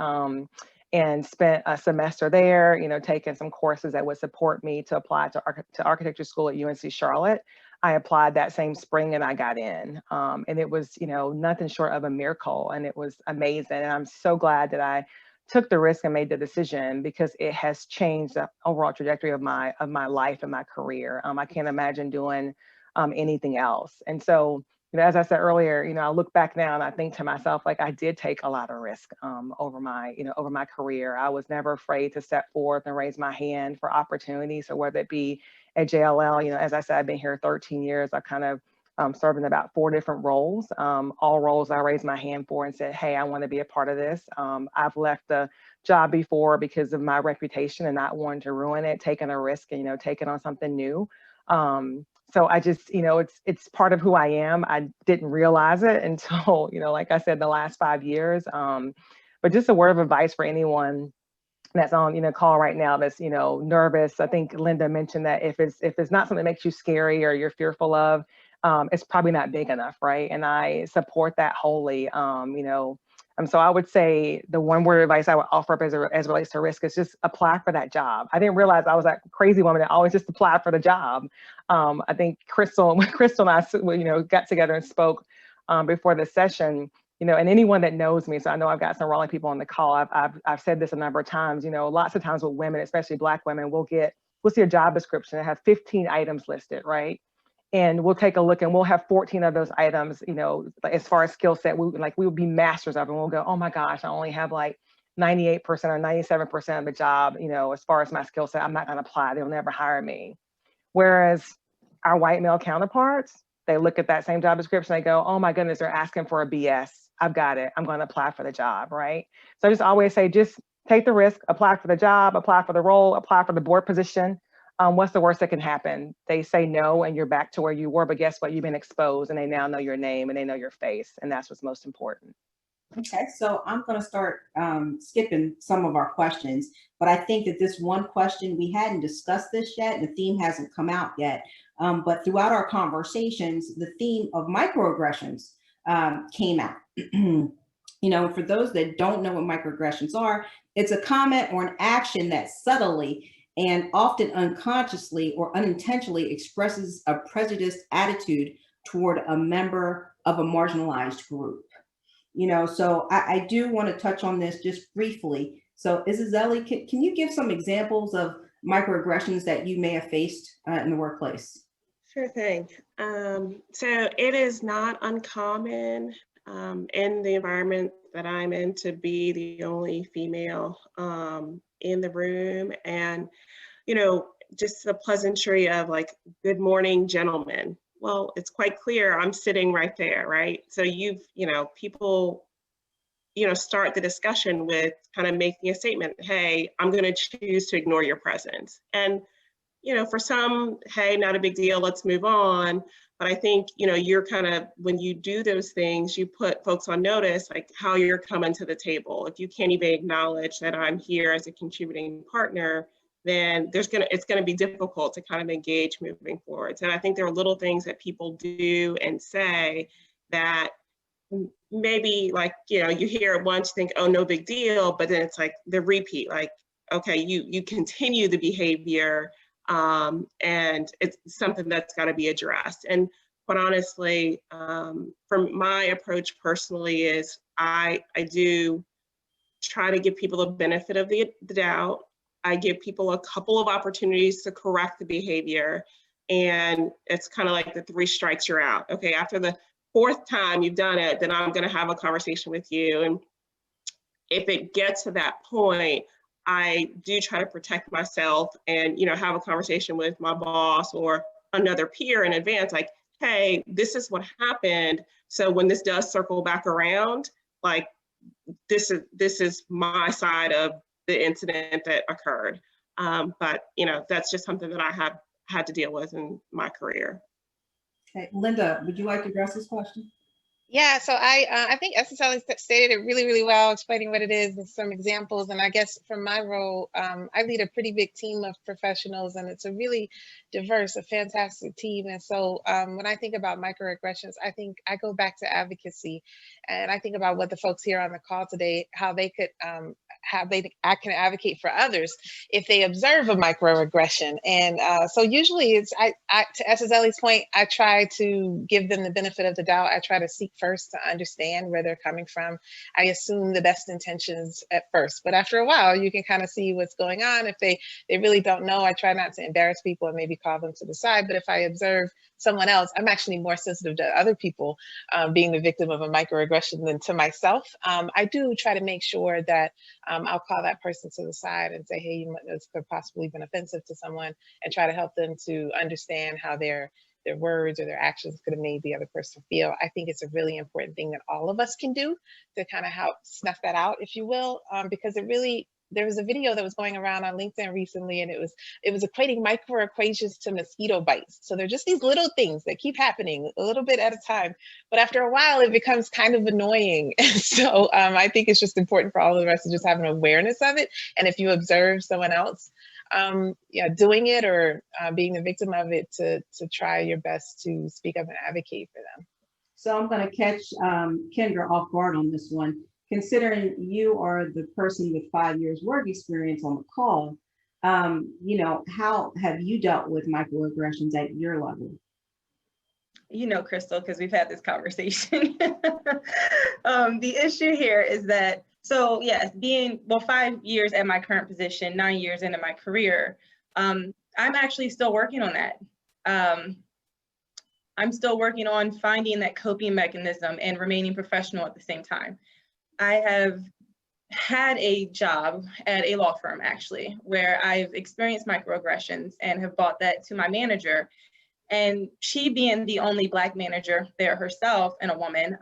And spent a semester there, taking some courses that would support me to apply to architecture school at UNC Charlotte. I applied that same spring and I got in. And it was, nothing short of a miracle, and it was amazing. And I'm so glad that I took the risk and made the decision because it has changed the overall trajectory of my life and my career. I can't imagine doing anything else. And so, as I said earlier, I look back now and I think to myself, like, I did take a lot of risk over my career. I was never afraid to step forth and raise my hand for opportunities. So whether it be at JLL, as I said, I've been here 13 years. I kind of served in about 4 different roles. All roles I raised my hand for and said, hey, I want to be a part of this. I've left the job before because of my reputation and not wanting to ruin it, taking a risk and, taking on something new. So I just, it's part of who I am. I didn't realize it until, like I said, the last 5 years. But just a word of advice for anyone that's on, call right now that's, nervous. I think Linda mentioned that if it's not something that makes you scary or you're fearful of, it's probably not big enough, right? And I support that wholly, so I would say the one word advice I would offer up as it relates to risk is just apply for that job. I didn't realize I was that crazy woman that always just applied for the job. I think Crystal and I, got together and spoke before the session, and anyone that knows me, so I know I've got some Raleigh people on the call. I've said this a number of times, lots of times with women, especially Black women, we'll see a job description that have 15 items listed, right? And we'll take a look and we'll have 14 of those items, as far as skill set, we would be masters of, and we'll go, oh my gosh, I only have like 98% or 97% of the job, as far as my skill set, I'm not going to apply. They'll never hire me. Whereas our white male counterparts, they look at that same job description, they go, oh my goodness, they're asking for a BS. I've got it. I'm going to apply for the job, right? So I just always say, just take the risk, apply for the job, apply for the role, apply for the board position. What's the worst that can happen? They say no and you're back to where you were, but guess what? You've been exposed and they now know your name and they know your face. And that's what's most important. Okay, so I'm going to start skipping some of our questions, but I think that this one question, we hadn't discussed this yet. The theme hasn't come out yet, but throughout our conversations, the theme of microaggressions came out. For those that don't know what microaggressions are, it's a comment or an action that subtly and often unconsciously or unintentionally expresses a prejudiced attitude toward a member of a marginalized group. So I do want to touch on this just briefly. So Isizeli, can you give some examples of microaggressions that you may have faced in the workplace? Sure thing. So it is not uncommon in the environment that I'm in to be the only female in the room, and just the pleasantry of like, good morning, gentlemen. Well, it's quite clear I'm sitting right there, right? So people start the discussion with kind of making a statement, hey, I'm going to choose to ignore your presence. And for some, hey, not a big deal, let's move on. But I think, you're kind of, when you do those things, you put folks on notice, like how you're coming to the table. If you can't even acknowledge that I'm here as a contributing partner, then it's going to be difficult to kind of engage moving forwards. And I think there are little things that people do and say that maybe like, you hear it once, you think, oh, no big deal. But then it's like the repeat, like, okay, you continue the behavior. And it's something that's got to be addressed. And quite honestly, from my approach personally is I do try to give people the benefit of the doubt. I give people a couple of opportunities to correct the behavior. And it's kind of like the 3 strikes, you're out. Okay, after the 4th time you've done it, then I'm going to have a conversation with you. And if it gets to that point, I do try to protect myself and, have a conversation with my boss or another peer in advance, like, hey, this is what happened. So when this does circle back around, like, this is my side of the incident that occurred. But, that's just something that I have had to deal with in my career. Okay, Linda, would you like to address this question? Yeah, so I think Isizeli stated it really, really well, explaining what it is and some examples. And I guess from my role, I lead a pretty big team of professionals, and it's a really diverse, a fantastic team. And so when I think about microaggressions, I think I go back to advocacy, and I think about what the folks here on the call today, how they could, I can advocate for others if they observe a microaggression. And so usually it's, to Isizeli's point, I try to give them the benefit of the doubt. I try to seek first to understand where they're coming from. I assume the best intentions at first, but after a while, you can kind of see what's going on. If they really don't know, I try not to embarrass people and maybe call them to the side. But if I observe someone else, I'm actually more sensitive to other people being the victim of a microaggression than to myself. I do try to make sure that I'll call that person to the side and say, hey, this could possibly been offensive to someone, and try to help them to understand how their words or their actions could have made the other person feel. I think it's a really important thing that all of us can do to kind of help snuff that out, if you will, because there was a video that was going around on LinkedIn recently, and it was equating microaggressions to mosquito bites. So they're just these little things that keep happening a little bit at a time, but after a while it becomes kind of annoying. So I think it's just important for all of us to just have an awareness of it. And if you observe someone else doing it or being the victim of it, to try your best to speak up and advocate for them. So I'm going to catch Kendra off guard on this one. Considering you are the person with 5 years work experience on the call, how have you dealt with microaggressions at your level? You know, Crystal, because we've had this conversation. The issue here is that, so yes, 5 years at my current position, 9 years into my career, I'm actually still working on that. I'm still working on finding that coping mechanism and remaining professional at the same time. I have had a job at a law firm, actually, where I've experienced microaggressions and have brought that to my manager. And she, being the only Black manager there herself and a woman,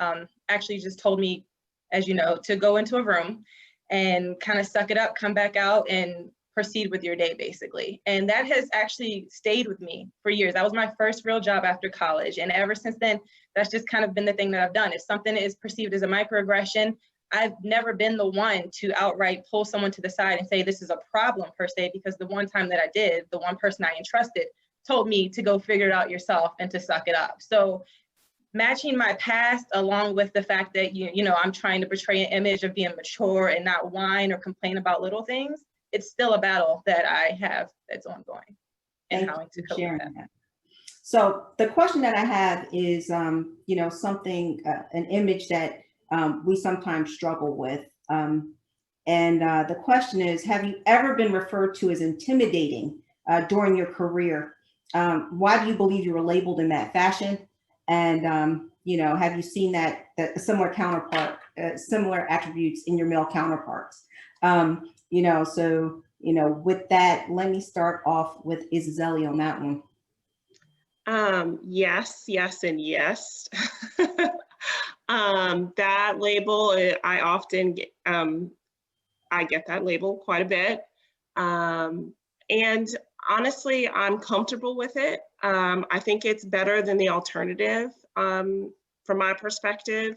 actually just told me, as you know, to go into a room and kind of suck it up, come back out and proceed with your day, basically. And that has actually stayed with me for years. That was my first real job after college. And ever since then, that's just kind of been the thing that I've done. If something is perceived as a microaggression, I've never been the one to outright pull someone to the side and say this is a problem per se, because the one time that I did, the one person I entrusted told me to go figure it out yourself and to suck it up. So matching my past along with the fact that, I'm trying to portray an image of being mature and not whine or complain about little things, it's still a battle that I have that's ongoing and how to cope with that. So the question that I have is, something, an image that we sometimes struggle with. And the question is, have you ever been referred to as intimidating during your career? Why do you believe you were labeled in that fashion? And, have you seen that similar counterpart, similar attributes in your male counterparts? With that, let me start off with Isabelle on that one. Yes, and yes. That label, I often get, I get that label quite a bit. And honestly, I'm comfortable with it. I think it's better than the alternative from my perspective.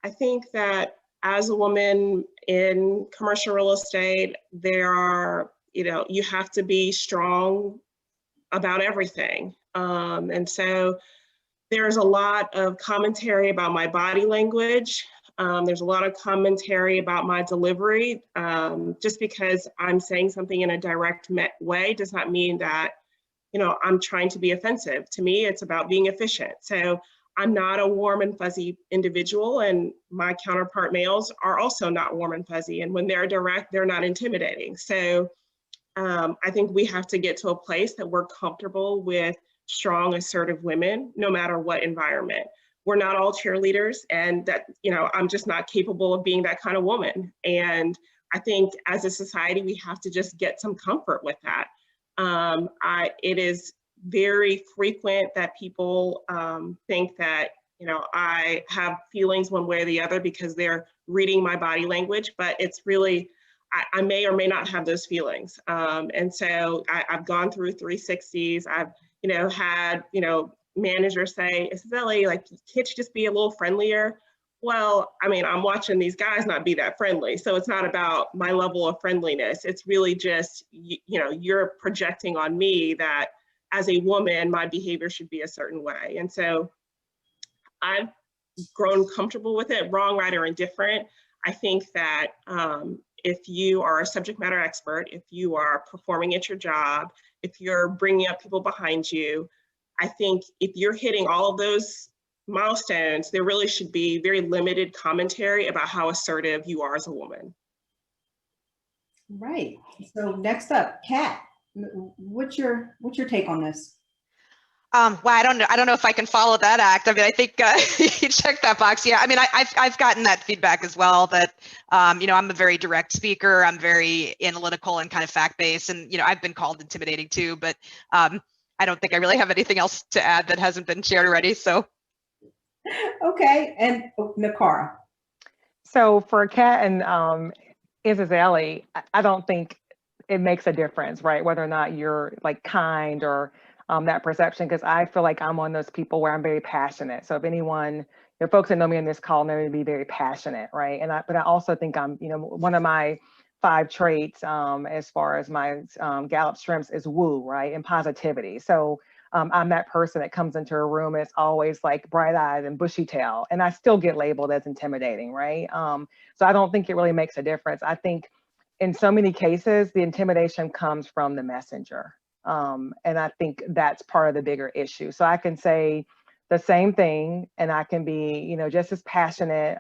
I think that as a woman in commercial real estate, there are, you have to be strong about everything. And so there's a lot of commentary about my body language. There's a lot of commentary about my delivery. Just because I'm saying something in a direct way does not mean that, I'm trying to be offensive. To me, it's about being efficient. So I'm not a warm and fuzzy individual, and my counterpart males are also not warm and fuzzy. And when they're direct, they're not intimidating. So I think we have to get to a place that we're comfortable with strong, assertive women, no matter what environment. We're not all cheerleaders, and that, I'm just not capable of being that kind of woman. And I think as a society, we have to just get some comfort with that. It is very frequent that people think that, I have feelings one way or the other because they're reading my body language, but it's really, I may or may not have those feelings. And so I've gone through 360s. I've, had, managers say, Isabelle, can't you just be a little friendlier? Well, I'm watching these guys not be that friendly. So it's not about my level of friendliness. It's really just, you're projecting on me that as a woman, my behavior should be a certain way. And so I've grown comfortable with it, wrong, right, or indifferent. I think that if you are a subject matter expert, if you are performing at your job, if you're bringing up people behind you, I think if you're hitting all of those milestones, there really should be very limited commentary about how assertive you are as a woman. Right. So next up, Kat, what's your take on this? Well, I don't know if I can follow that act. I mean, I think you checked that box. Yeah, I mean, I've gotten that feedback as well. That I'm a very direct speaker. I'm very analytical and kind of fact-based, and I've been called intimidating too. But I don't think I really have anything else to add that hasn't been shared already. So. Okay, and Nakara. So for Kat and Isabelle, I don't think it makes a difference, right? Whether or not you're like kind or that perception, because I feel like I'm one of those people where I'm very passionate. So if anyone, folks that know me on this call know me to be very passionate, right? But I also think I'm, one of my 5 traits as far as my Gallup strengths is woo, right? And positivity. So I'm that person that comes into a room and it's always like bright-eyed and bushy-tailed, and I still get labeled as intimidating, right? So I don't think it really makes a difference. I think in so many cases, the intimidation comes from the messenger. And I think that's part of the bigger issue. So I can say the same thing and I can be, just as passionate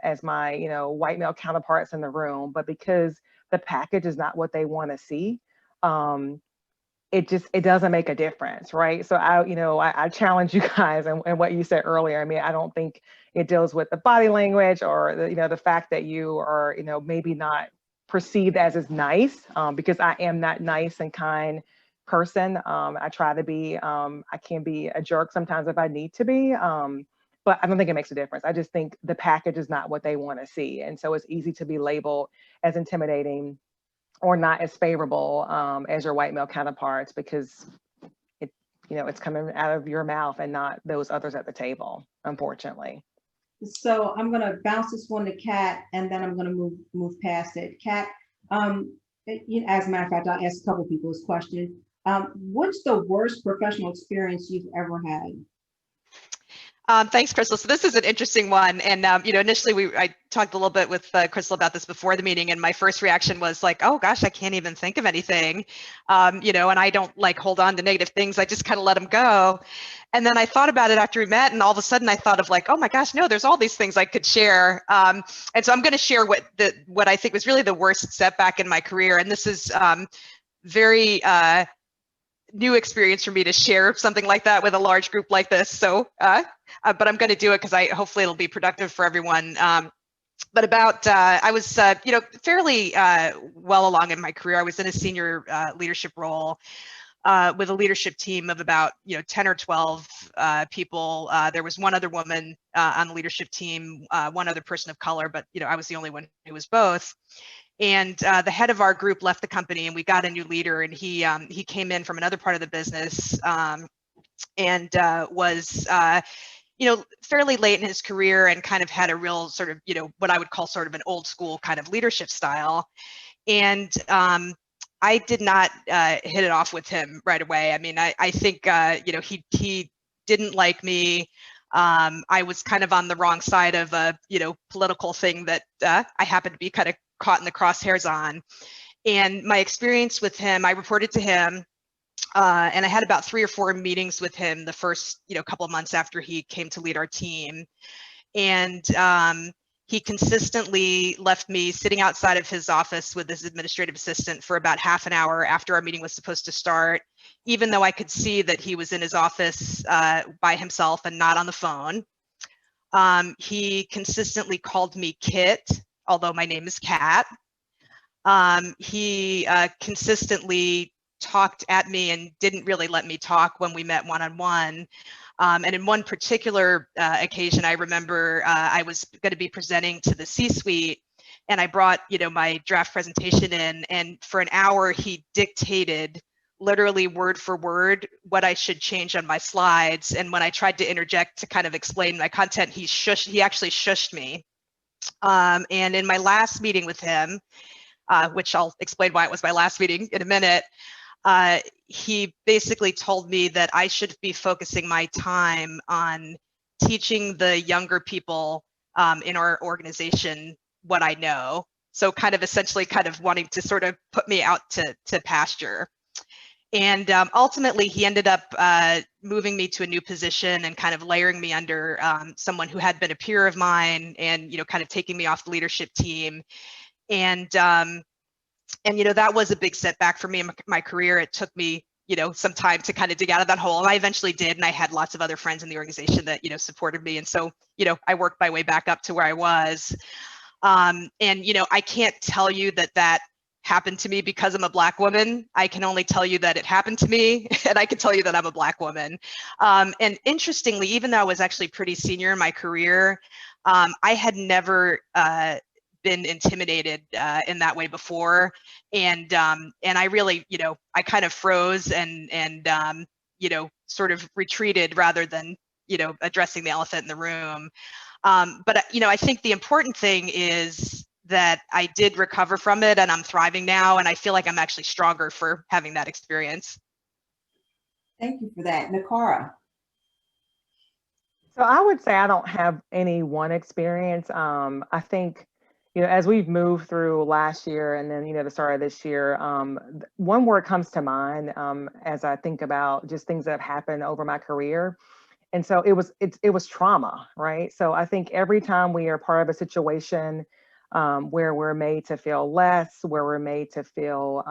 as my, white male counterparts in the room, but because the package is not what they want to see, it doesn't make a difference, right? So I challenge you guys and what you said earlier. I mean, I don't think it deals with the body language or the fact that you are, maybe not perceived as nice, because I am that nice and kind person. I try to be, I can be a jerk sometimes if I need to be, but I don't think it makes a difference. I just think the package is not what they want to see. And so it's easy to be labeled as intimidating or not as favorable as your white male counterparts because it's coming out of your mouth and not those others at the table, unfortunately. So I'm going to bounce this one to Kat, and then I'm going to move past it. Kat, as a matter of fact, I asked a couple people this question. What's the worst professional experience you've ever had? Thanks, Crystal. So this is an interesting one. And, initially I talked a little bit with Crystal about this before the meeting, and my first reaction was like, oh gosh, I can't even think of anything, and I don't like hold on to negative things. I just kind of let them go. And then I thought about it after we met, and all of a sudden I thought of like, oh my gosh, no, there's all these things I could share. And so I'm going to share what I think was really the worst setback in my career. And this is very new experience for me to share something like that with a large group like this. So, but I'm going to do it because hopefully it'll be productive for everyone. But I was, fairly well along in my career. I was in a senior leadership role with a leadership team of about, 10 or 12 people. There was one other woman on the leadership team, one other person of color, but, I was the only one who was both. And the head of our group left the company, and we got a new leader, and he came in from another part of the business and was, fairly late in his career and kind of had a real sort of, what I would call sort of an old school kind of leadership style. And I did not hit it off with him right away. I mean, I think, he didn't like me. I was kind of on the wrong side of a, political thing that I happened to be kind of caught in the crosshairs on. And my experience with him, I reported to him, and I had about 3 or 4 meetings with him the first, couple of months after he came to lead our team. And he consistently left me sitting outside of his office with his administrative assistant for about half an hour after our meeting was supposed to start, even though I could see that he was in his office by himself and not on the phone. He consistently called me Kit, although my name is Kat. He consistently talked at me and didn't really let me talk when we met one-on-one. And in one particular occasion, I remember I was going to be presenting to the C-suite, and I brought, my draft presentation in, and for an hour he dictated literally word for word what I should change on my slides. And when I tried to interject to kind of explain my content, he actually shushed me. And in my last meeting with him, which I'll explain why it was my last meeting in a minute, he basically told me that I should be focusing my time on teaching the younger people in our organization what I know. So kind of essentially kind of wanting to sort of put me out to pasture. And ultimately, he ended up moving me to a new position and kind of layering me under someone who had been a peer of mine, and kind of taking me off the leadership team. And that was a big setback for me in my career. It took me some time to kind of dig out of that hole, and I eventually did. And I had lots of other friends in the organization that supported me, and so I worked my way back up to where I was. And I can't tell you that happened to me because I'm a Black woman. I can only tell you that it happened to me, and I can tell you that I'm a Black woman. And interestingly, even though I was actually pretty senior in my career, I had never been intimidated in that way before, and I really, I kind of froze and sort of retreated rather than addressing the elephant in the room. But I think the important thing is that I did recover from it, and I'm thriving now, and I feel like I'm actually stronger for having that experience. Thank you for that. Nakara. So I would say I don't have any one experience. I think, as we've moved through last year and then, the start of this year, one word comes to mind as I think about just things that have happened over my career. And so it was trauma, right? So I think every time we are part of a situation where we're made to feel less, where we're made to feel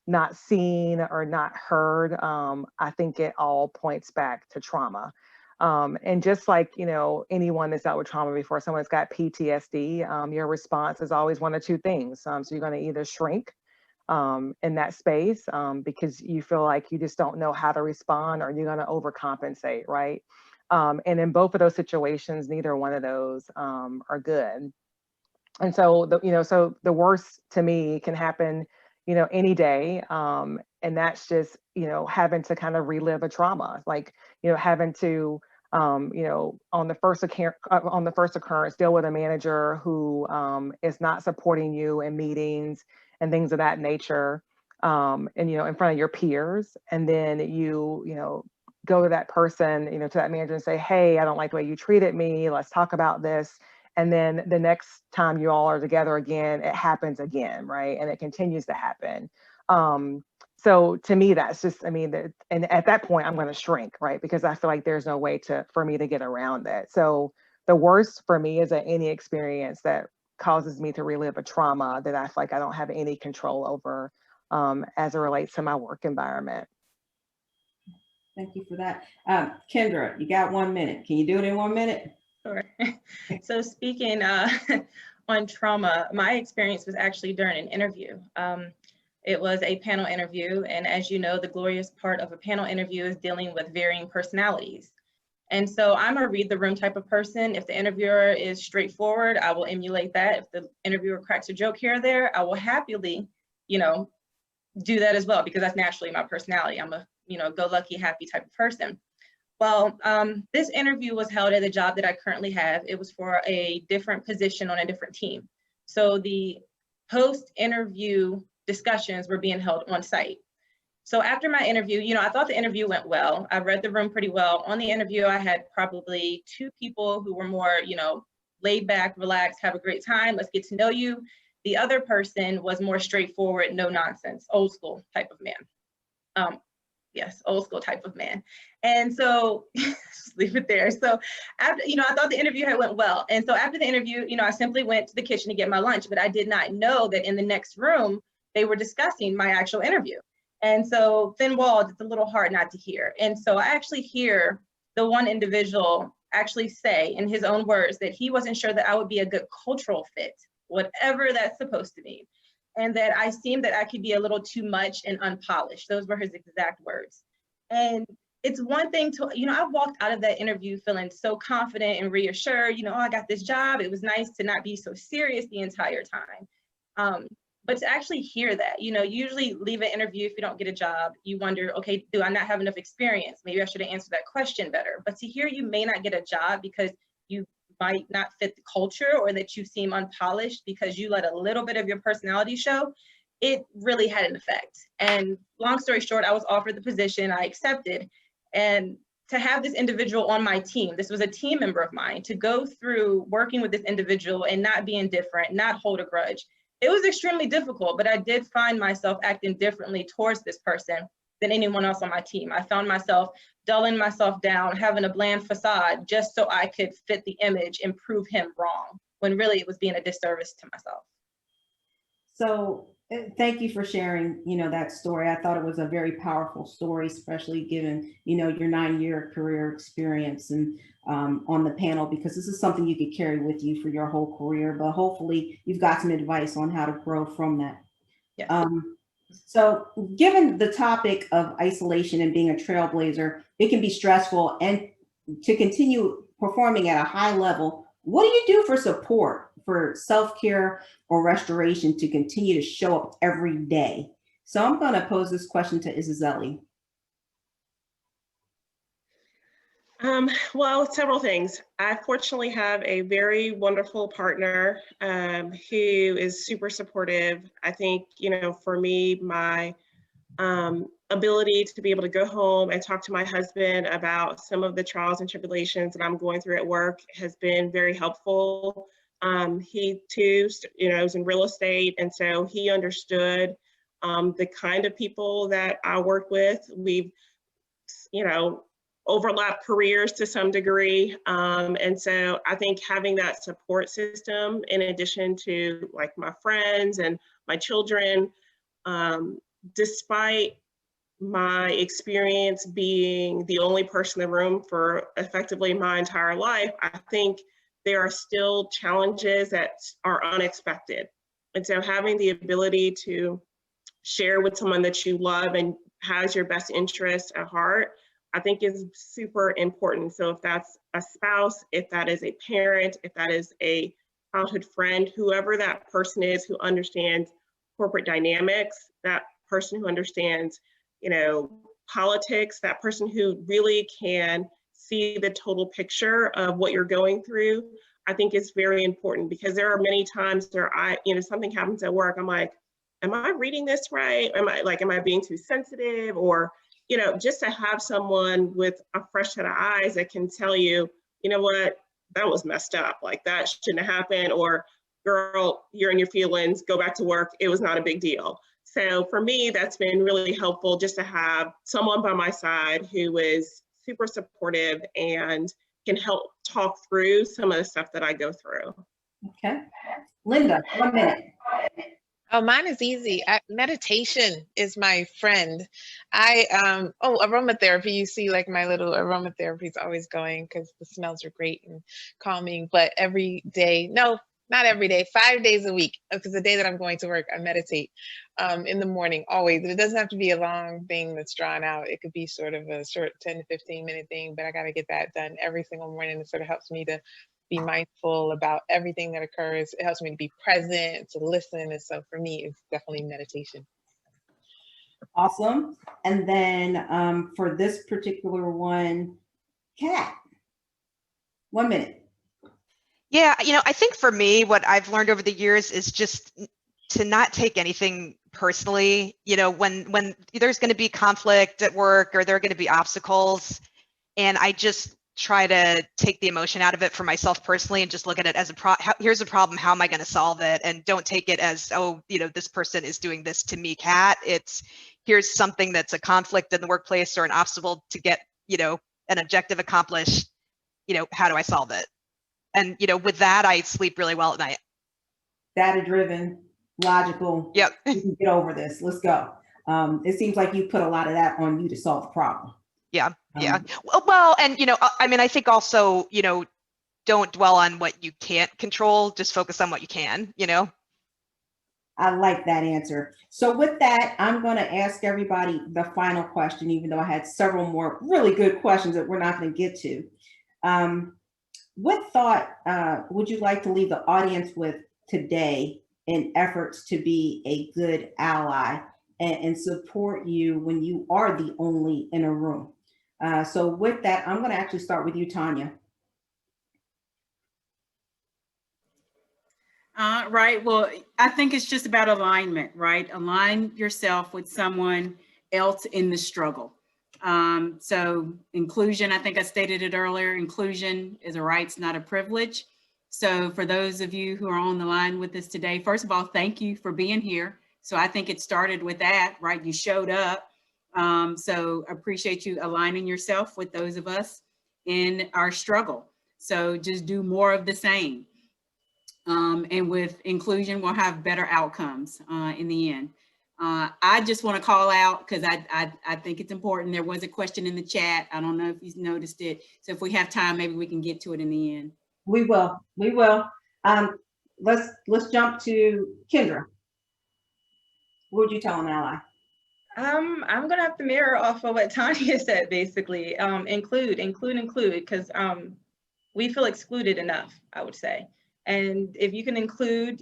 not seen or not heard, I think it all points back to trauma. And just like, anyone that's dealt with trauma before, someone's got PTSD, your response is always one of two things. So you're going to either shrink in that space because you feel like you just don't know how to respond, or you're going to overcompensate, right? And in both of those situations, neither one of those are good. And so, the worst to me can happen, any day. And that's just, having to kind of relive a trauma, like, having to, on the first occurrence, deal with a manager who is not supporting you in meetings and things of that nature, and, in front of your peers. And then you go to that person, to that manager and say, hey, I don't like the way you treated me. Let's talk about this. And then the next time you all are together again, it happens again, right? And it continues to happen. So to me, that's just, and at that point, I'm going to shrink, right? Because I feel like there's no way for me to get around that. So the worst for me is any experience that causes me to relive a trauma that I feel like I don't have any control over as it relates to my work environment. Thank you for that. Kendra, you got 1 minute. Can you do it in 1 minute? Sure. So speaking on trauma, my experience was actually during an interview. It was a panel interview. And as you know, the glorious part of a panel interview is dealing with varying personalities. And so I'm a read the room type of person. If the interviewer is straightforward, I will emulate that. If the interviewer cracks a joke here or there, I will happily, do that as well, because that's naturally my personality. I'm a, go lucky, happy type of person. Well, this interview was held at the job that I currently have. It was for a different position on a different team. So the post-interview discussions were being held on site. So after my interview, I thought the interview went well. I read the room pretty well. On the interview, I had probably 2 people who were more, laid back, relaxed, have a great time, let's get to know you. The other person was more straightforward, no nonsense, old school type of man. Yes, old school type of man. And so just leave it there. So after, I thought the interview had went well. And so after the interview, I simply went to the kitchen to get my lunch, but I did not know that in the next room, they were discussing my actual interview. And so thin walled, it's a little hard not to hear. And so I actually hear the one individual actually say in his own words that he wasn't sure that I would be a good cultural fit, whatever that's supposed to mean. And that I seemed that I could be a little too much and unpolished. Those were his exact words. And it's one thing to, I walked out of that interview feeling so confident and reassured, oh, I got this job. It was nice to not be so serious the entire time. But to actually hear that, usually leave an interview if you don't get a job, you wonder, okay, do I not have enough experience? Maybe I should have answered that question better. But to hear you may not get a job because you might not fit the culture, or that you seem unpolished because you let a little bit of your personality show, it really had an effect. And long story short, I was offered the position, I accepted. And to have this individual on my team, this was a team member of mine, to go through working with this individual and not be indifferent, not hold a grudge. It was extremely difficult, but I did find myself acting differently towards this person than anyone else on my team. I found myself dulling myself down, having a bland facade just so I could fit the image and prove him wrong, when really it was being a disservice to myself. So thank you for sharing, that story. I thought it was a very powerful story, especially given, your 9-year career experience and on the panel, because this is something you could carry with you for your whole career, but hopefully you've got some advice on how to grow from that. Yes. So given the topic of isolation and being a trailblazer, it can be stressful, and to continue performing at a high level, what do you do for support, for self-care or restoration to continue to show up every day? So I'm going to pose this question to Isizeli. Well, several things. I fortunately have a very wonderful partner who is super supportive. I think, for me, my ability to be able to go home and talk to my husband about some of the trials and tribulations that I'm going through at work has been very helpful. He too, is in real estate, and so he understood the kind of people that I work with. We've, overlap careers to some degree. And so I think having that support system, in addition to like my friends and my children, despite my experience being the only person in the room for effectively my entire life, I think there are still challenges that are unexpected. And so having the ability to share with someone that you love and has your best interest at heart, I think is super important. So if that's a spouse, if that is a parent, if that is a childhood friend, whoever that person is who understands corporate dynamics, that person who understands, politics, that person who really can see the total picture of what you're going through, I think is very important, because there are many times where something happens at work, I'm like, am I reading this right? Am I being too sensitive? Or, just to have someone with a fresh set of eyes that can tell you, you know what, that was messed up. Like, that shouldn't have happened. Or, girl, you're in your feelings, go back to work. It was not a big deal. So for me, that's been really helpful, just to have someone by my side who is super supportive and can help talk through some of the stuff that I go through. Okay. Linda, 1 minute. Oh, mine is easy. Meditation is my friend. Aromatherapy. You see, like, my little aromatherapy is always going because the smells are great and calming. But every day, no, not every day, 5 days a week, because the day that I'm going to work, I meditate in the morning, always. And it doesn't have to be a long thing that's drawn out. It could be sort of a short 10 to 15 minute thing, but I got to get that done every single morning. It sort of helps me to be mindful about everything that occurs. It helps me to be present, to listen. And so for me, it's definitely meditation. Awesome. And then for this particular one, Kat, 1 minute. Yeah, I think for me, what I've learned over the years is just to not take anything personally. When there's going to be conflict at work, or there are going to be obstacles, and I just try to take the emotion out of it for myself personally, and just look at it as here's a problem, how am I going to solve it? And don't take it as, oh, this person is doing this to me, Kat. It's, here's something that's a conflict in the workplace or an obstacle to get, an objective accomplished. How do I solve it? And, with that, I sleep really well at night. Data-driven, Logical. Yep. We can get over this. Let's go. It seems like you put a lot of that on you to solve the problem. Yeah. Yeah. Well, and, I think also, don't dwell on what you can't control, just focus on what you can, I like that answer. So with that, I'm going to ask everybody the final question, even though I had several more really good questions that we're not going to get to. What thought would you like to leave the audience with today in efforts to be a good ally and support you when you are the only in a room? So with that, I'm going to actually start with you, Tanya. Right. Well, I think it's just about alignment, right? Align yourself with someone else in the struggle. So inclusion, I think I stated it earlier, inclusion is a right, it's not a privilege. So for those of you who are on the line with us today, first of all, thank you for being here. So I think it started with that, right? You showed up So appreciate you aligning yourself with those of us in our struggle. So just do more of the same. And with inclusion, we'll have better outcomes in the end. I just want to call out, because I think it's important. There was a question in the chat. I don't know if you noticed it. So if we have time, maybe we can get to it in the end. We will. We will. Let's jump to Kendra. What would you tell an ally? I'm gonna have to mirror off of what Tanya said, basically. Include, because we feel excluded enough, I would say. And if you can include,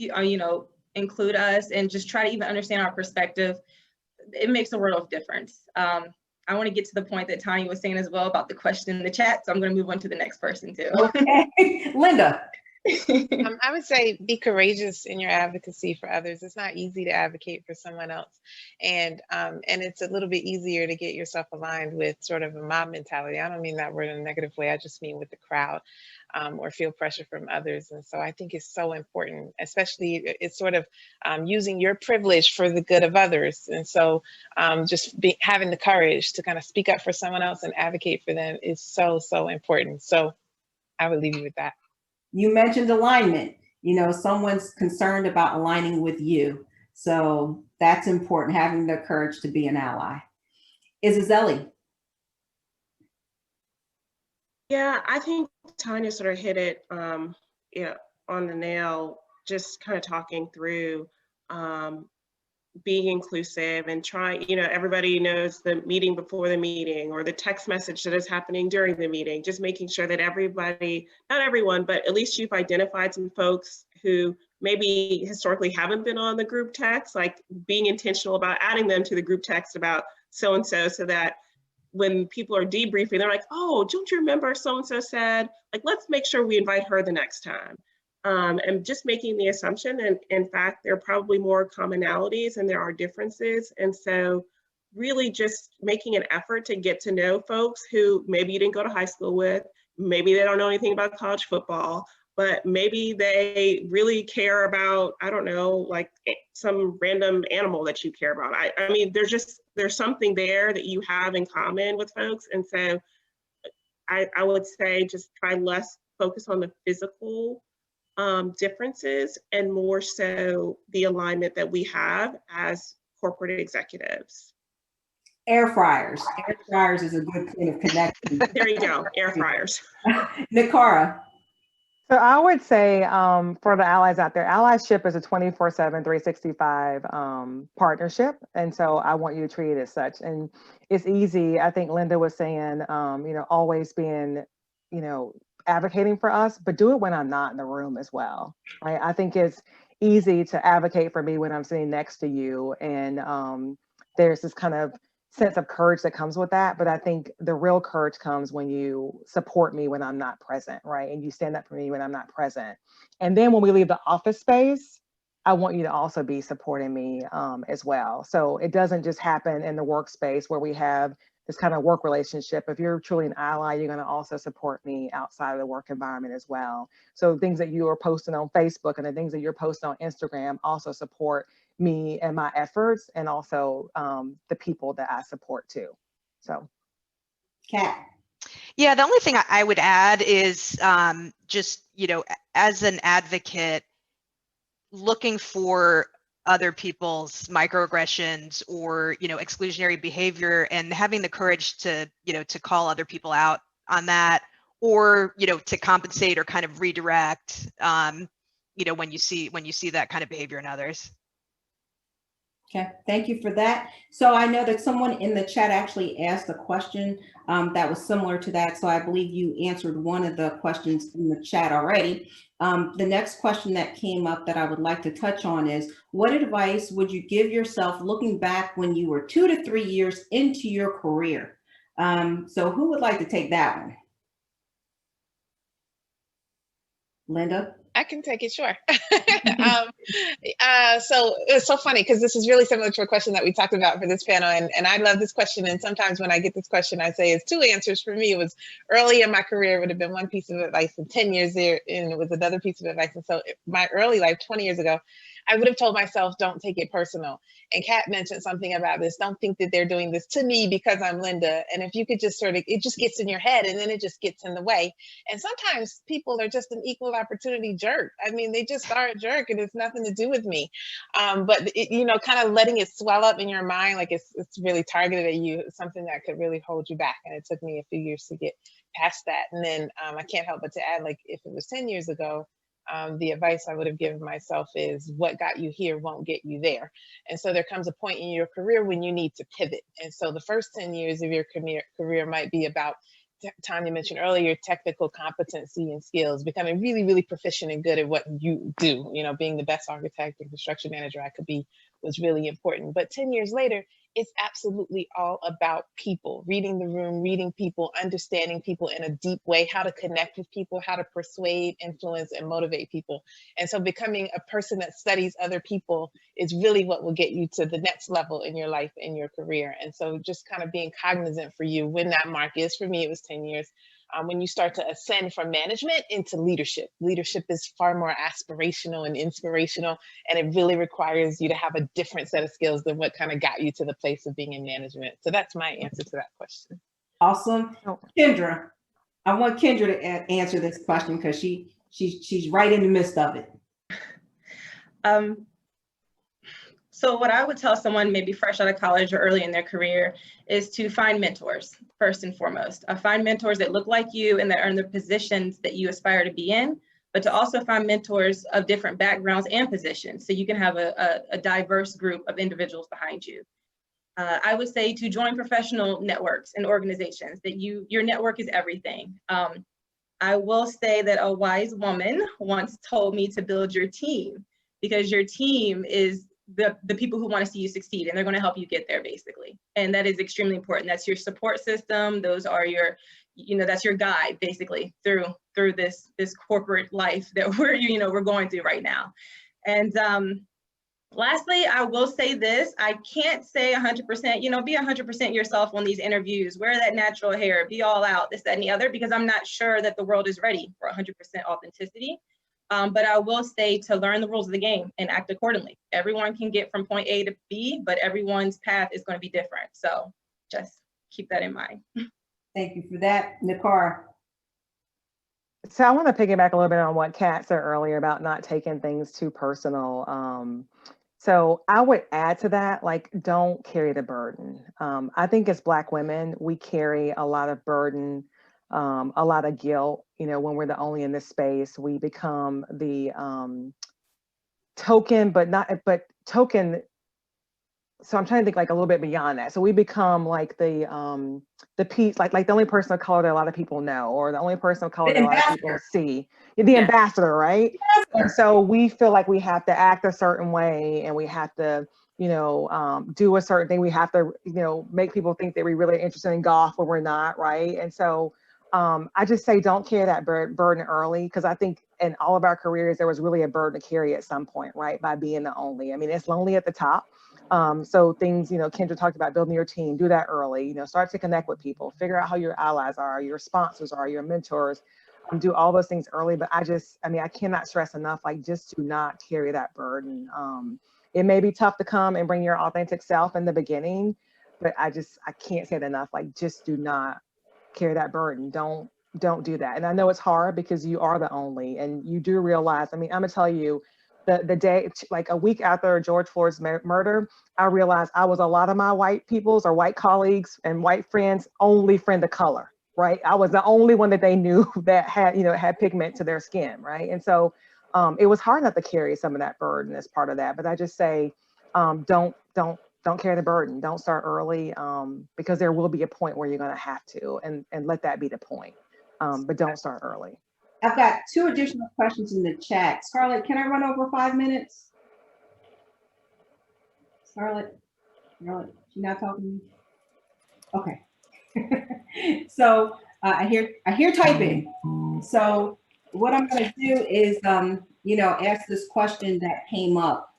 include us and just try to even understand our perspective, it makes a world of difference. I want to get to the point that Tanya was saying as well about the question in the chat, so I'm going to move on to the next person too. Okay. Linda. I would say be courageous in your advocacy for others. It's not easy to advocate for someone else. And it's a little bit easier to get yourself aligned with sort of a mob mentality. I don't mean that word in a negative way. I just mean with the crowd, or feel pressure from others. And so I think it's so important, especially it's sort of using your privilege for the good of others. And so just having the courage to kind of speak up for someone else and advocate for them is so, so important. So I would leave you with that. You mentioned alignment. Someone's concerned about aligning with you. So that's important, having the courage to be an ally. Isabelle. Yeah, I think Tanya sort of hit it on the nail, just kind of talking through being inclusive and trying, everybody knows the meeting before the meeting or the text message that is happening during the meeting, just making sure that everybody, not everyone, but at least you've identified some folks who maybe historically haven't been on the group text, like being intentional about adding them to the group text about so-and-so, so that when people are debriefing, they're like, oh, don't you remember so-and-so said, like, let's make sure we invite her the next time. And just making the assumption, and in fact, there are probably more commonalities than there are differences. And so really just making an effort to get to know folks who maybe you didn't go to high school with, maybe they don't know anything about college football, but maybe they really care about, I don't know, like some random animal that you care about. I mean, there's something there that you have in common with folks. And so I would say just try less focus on the physical differences and more so the alignment that we have as corporate executives. Air fryers. Air fryers is a good point of connection. There you go, air fryers. Nakara. So I would say for the allies out there, allyship is a 24/7, 365 partnership. And so I want you to treat it as such. And it's easy. I think Linda was saying, always being, advocating for us, but do it when I'm not in the room as well, right? I think it's easy to advocate for me when I'm sitting next to you. And there's this kind of sense of courage that comes with that. But I think the real courage comes when you support me when I'm not present, right? And you stand up for me when I'm not present. And then when we leave the office space, I want you to also be supporting me as well. So it doesn't just happen in the workspace where we have this kind of work relationship. If you're truly an ally, you're going to also support me outside of the work environment as well. So things that you are posting on Facebook and the things that you're posting on Instagram also support me and my efforts, and also the people that I support too. So. Kat. Yeah, the only thing I would add is just, as an advocate, looking for other people's microaggressions or, exclusionary behavior, and having the courage to, to call other people out on that, or, to compensate or kind of redirect, when you see that kind of behavior in others. Okay, thank you for that. So I know that someone in the chat actually asked a question that was similar to that. So I believe you answered one of the questions in the chat already. The next question that came up that I would like to touch on is, what advice would you give yourself looking back when you were 2 to 3 years into your career? So who would like to take that one? Linda? I can take it, sure. So it's so funny because this is really similar to a question that we talked about for this panel. And I love this question. And sometimes when I get this question, I say it's 2 answers. For me, it was early in my career, it would have been one piece of advice, and 10 years there, and it was another piece of advice. And so my early life, 20 years ago, I would have told myself, don't take it personal. And Kat mentioned something about this. Don't think that they're doing this to me because I'm Linda. And if you could just sort of, it just gets in your head and then it just gets in the way. And sometimes people are just an equal opportunity jerk. I mean, they just are a jerk and it's nothing to do with me. But it, you know, kind of letting it swell up in your mind, like it's really targeted at you, is something that could really hold you back. And it took me a few years to get past that. And then I can't help but to add, like, if it was 10 years ago, the advice I would have given myself is what got you here won't get you there. And so there comes a point in your career when you need to pivot. And so the first 10 years of your career might be about, Tanya mentioned earlier, technical competency and skills, becoming really, really proficient and good at what you do. You know, being the best architect and construction manager I could be was really important. But 10 years later, it's absolutely all about people, reading the room, reading people, understanding people in a deep way, how to connect with people, how to persuade, influence, and motivate people. And so becoming a person that studies other people is really what will get you to the next level in your life, in your career. And so just kind of being cognizant for you when that mark is. For me, it was 10 years. When you start to ascend from management into leadership. Leadership is far more aspirational and inspirational, and it really requires you to have a different set of skills than what kind of got you to the place of being in management. So that's my answer to that question. Awesome. Kendra, I want Kendra to answer this question because she's right in the midst of it. So what I would tell someone maybe fresh out of college or early in their career is to find mentors first and foremost. Find mentors that look like you and that are in the positions that you aspire to be in, but to also find mentors of different backgrounds and positions so you can have a diverse group of individuals behind you. I would say to join professional networks and organizations, that your network is everything. I will say that a wise woman once told me to build your team, because your team is the people who want to see you succeed, and they're going to help you get there, basically. And that is extremely important. That's your support system. Those are your, that's your guide, basically, through this corporate life that we're going through right now. And lastly, I will say this: I can't say 100%. Be 100% yourself on these interviews. Wear that natural hair. Be all out. This, that, and the other, because I'm not sure that the world is ready for 100% authenticity. But I will say to learn the rules of the game and act accordingly. Everyone can get from point A to B, but everyone's path is going to be different. So just keep that in mind. Thank you for that, Nakar. So I want to piggyback a little bit on what Kat said earlier about not taking things too personal. So I would add to that, like, don't carry the burden. I think as Black women, we carry a lot of burden, a lot of guilt. When we're the only in this space, we become the token, but token. So I'm trying to think like a little bit beyond that. So we become like the piece, like the only person of color that a lot of people know, or the only person of color that a lot of people see. The ambassador, right? Yes. And so we feel like we have to act a certain way, and we have to, do a certain thing. We have to, make people think that we're really interested in golf when we're not, right? And so I just say don't carry that burden early, because I think in all of our careers, there was really a burden to carry at some point, right? By being the only. I mean, it's lonely at the top. So things, Kendra talked about building your team, do that early, start to connect with people, figure out how your allies are, your sponsors are, your mentors, do all those things early. But I cannot stress enough, like, just do not carry that burden. It may be tough to come and bring your authentic self in the beginning, but I can't say it enough, like, just do not carry that burden. Don't do that. And I know it's hard because you are the only, and you do realize, I'm gonna tell you, the day, like a week after George Floyd's murder, I realized I was a lot of my white people's or white colleagues and white friends' only friend of color, right? I was the only one that they knew that had pigment to their skin, right? And so it was hard not to carry some of that burden as part of that. But I just say, don't carry the burden. Don't start early, because there will be a point where you're going to have to, and let that be the point. But don't start early. I've got 2 additional questions in the chat. Scarlett, can I run over 5 minutes? Scarlett, she's not talking to me? Okay. So I hear typing. So what I'm going to do is, ask this question that came up.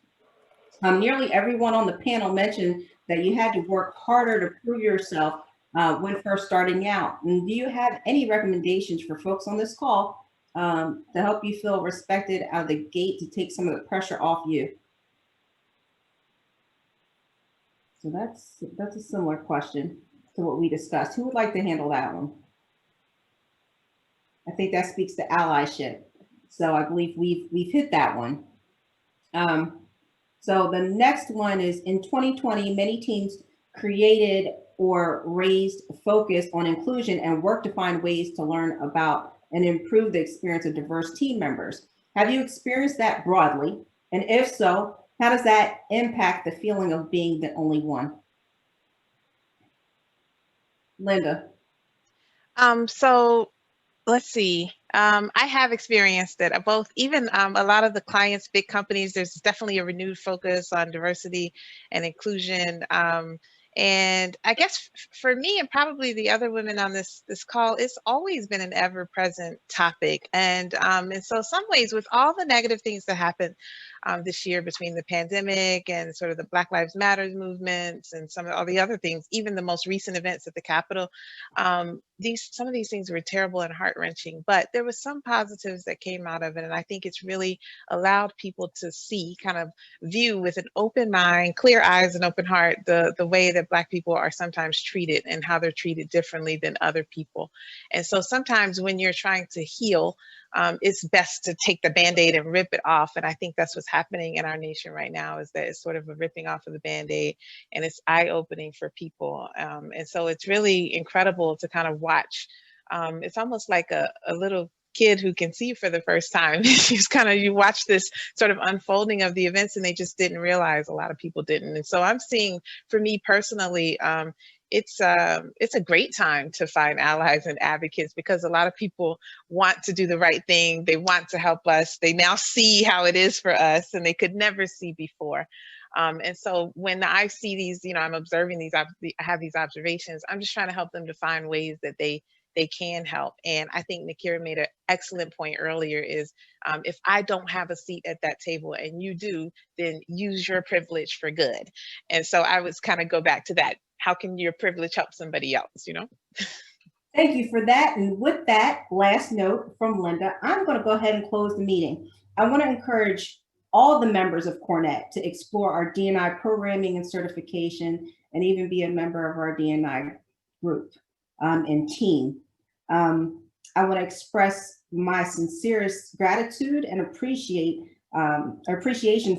Nearly everyone on the panel mentioned that you had to work harder to prove yourself when first starting out. And do you have any recommendations for folks on this call to help you feel respected out of the gate, to take some of the pressure off you So that's a similar question to what we discussed. Who would like to handle that one? I think that speaks to allyship. So I believe we've hit that one. So the next one is in 2020, many teams created or raised focus on inclusion and worked to find ways to learn about and improve the experience of diverse team members. Have you experienced that broadly? And if so, how does that impact the feeling of being the only one? Linda. So let's see. I have experienced it both, even a lot of the clients, big companies, there's definitely a renewed focus on diversity and inclusion. And I guess for me and probably the other women on this call, it's always been an ever-present topic. And in so some ways, with all the negative things that happened this year between the pandemic and sort of the Black Lives Matter movements and some of all the other things, even the most recent events at the Capitol, some of these things were terrible and heart-wrenching, but there was some positives that came out of it. And I think it's really allowed people to see, kind of view with an open mind, clear eyes and open heart, the way that Black people are sometimes treated and how they're treated differently than other people. And so sometimes when you're trying to heal, it's best to take the Band-Aid and rip it off. And I think that's what's happening in our nation right now, is that it's sort of a ripping off of the Band-Aid, and it's eye-opening for people. And so it's really incredible to kind of watch. It's almost like a little kid who can see for the first time. You watch this sort of unfolding of the events, and they just didn't realize, a lot of people didn't. And so I'm seeing, for me personally, it's a great time to find allies and advocates, because a lot of people want to do the right thing. They want to help us. They now see how it is for us, and they could never see before. And so when I see these, I'm observing these, I have these observations, I'm just trying to help them to find ways that they can help. And I think Nakira made an excellent point earlier, is if I don't have a seat at that table and you do, then use your privilege for good. And so I was kind of go back to that. How can your privilege help somebody else, Thank you for that. And with that last note from Linda, I'm going to go ahead and close the meeting. I want to encourage all the members of CoreNet to explore our D&I programming and certification, and even be a member of our D&I group and team. I want to express my sincerest gratitude and appreciation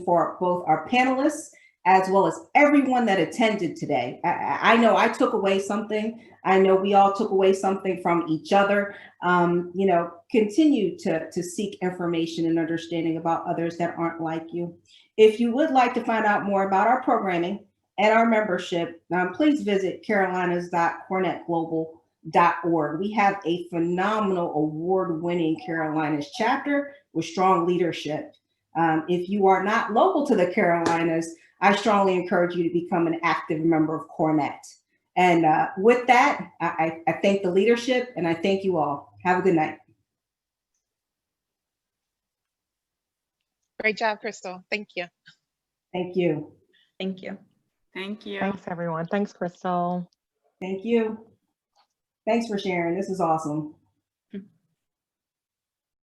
for both our panelists as well as everyone that attended today. I know I took away something. I know we all took away something from each other. Continue to seek information and understanding about others that aren't like you. If you would like to find out more about our programming and our membership, please visit carolinas.corenetglobal.org. We have a phenomenal award-winning Carolinas chapter with strong leadership. If you are not local to the Carolinas, I strongly encourage you to become an active member of CoreNet. And with that, I thank the leadership, and I thank you all. Have a good night. Great job, Crystal. Thank you. Thank you. Thank you. Thank you. Thanks, everyone. Thanks, Crystal. Thank you. Thanks for sharing. This is awesome.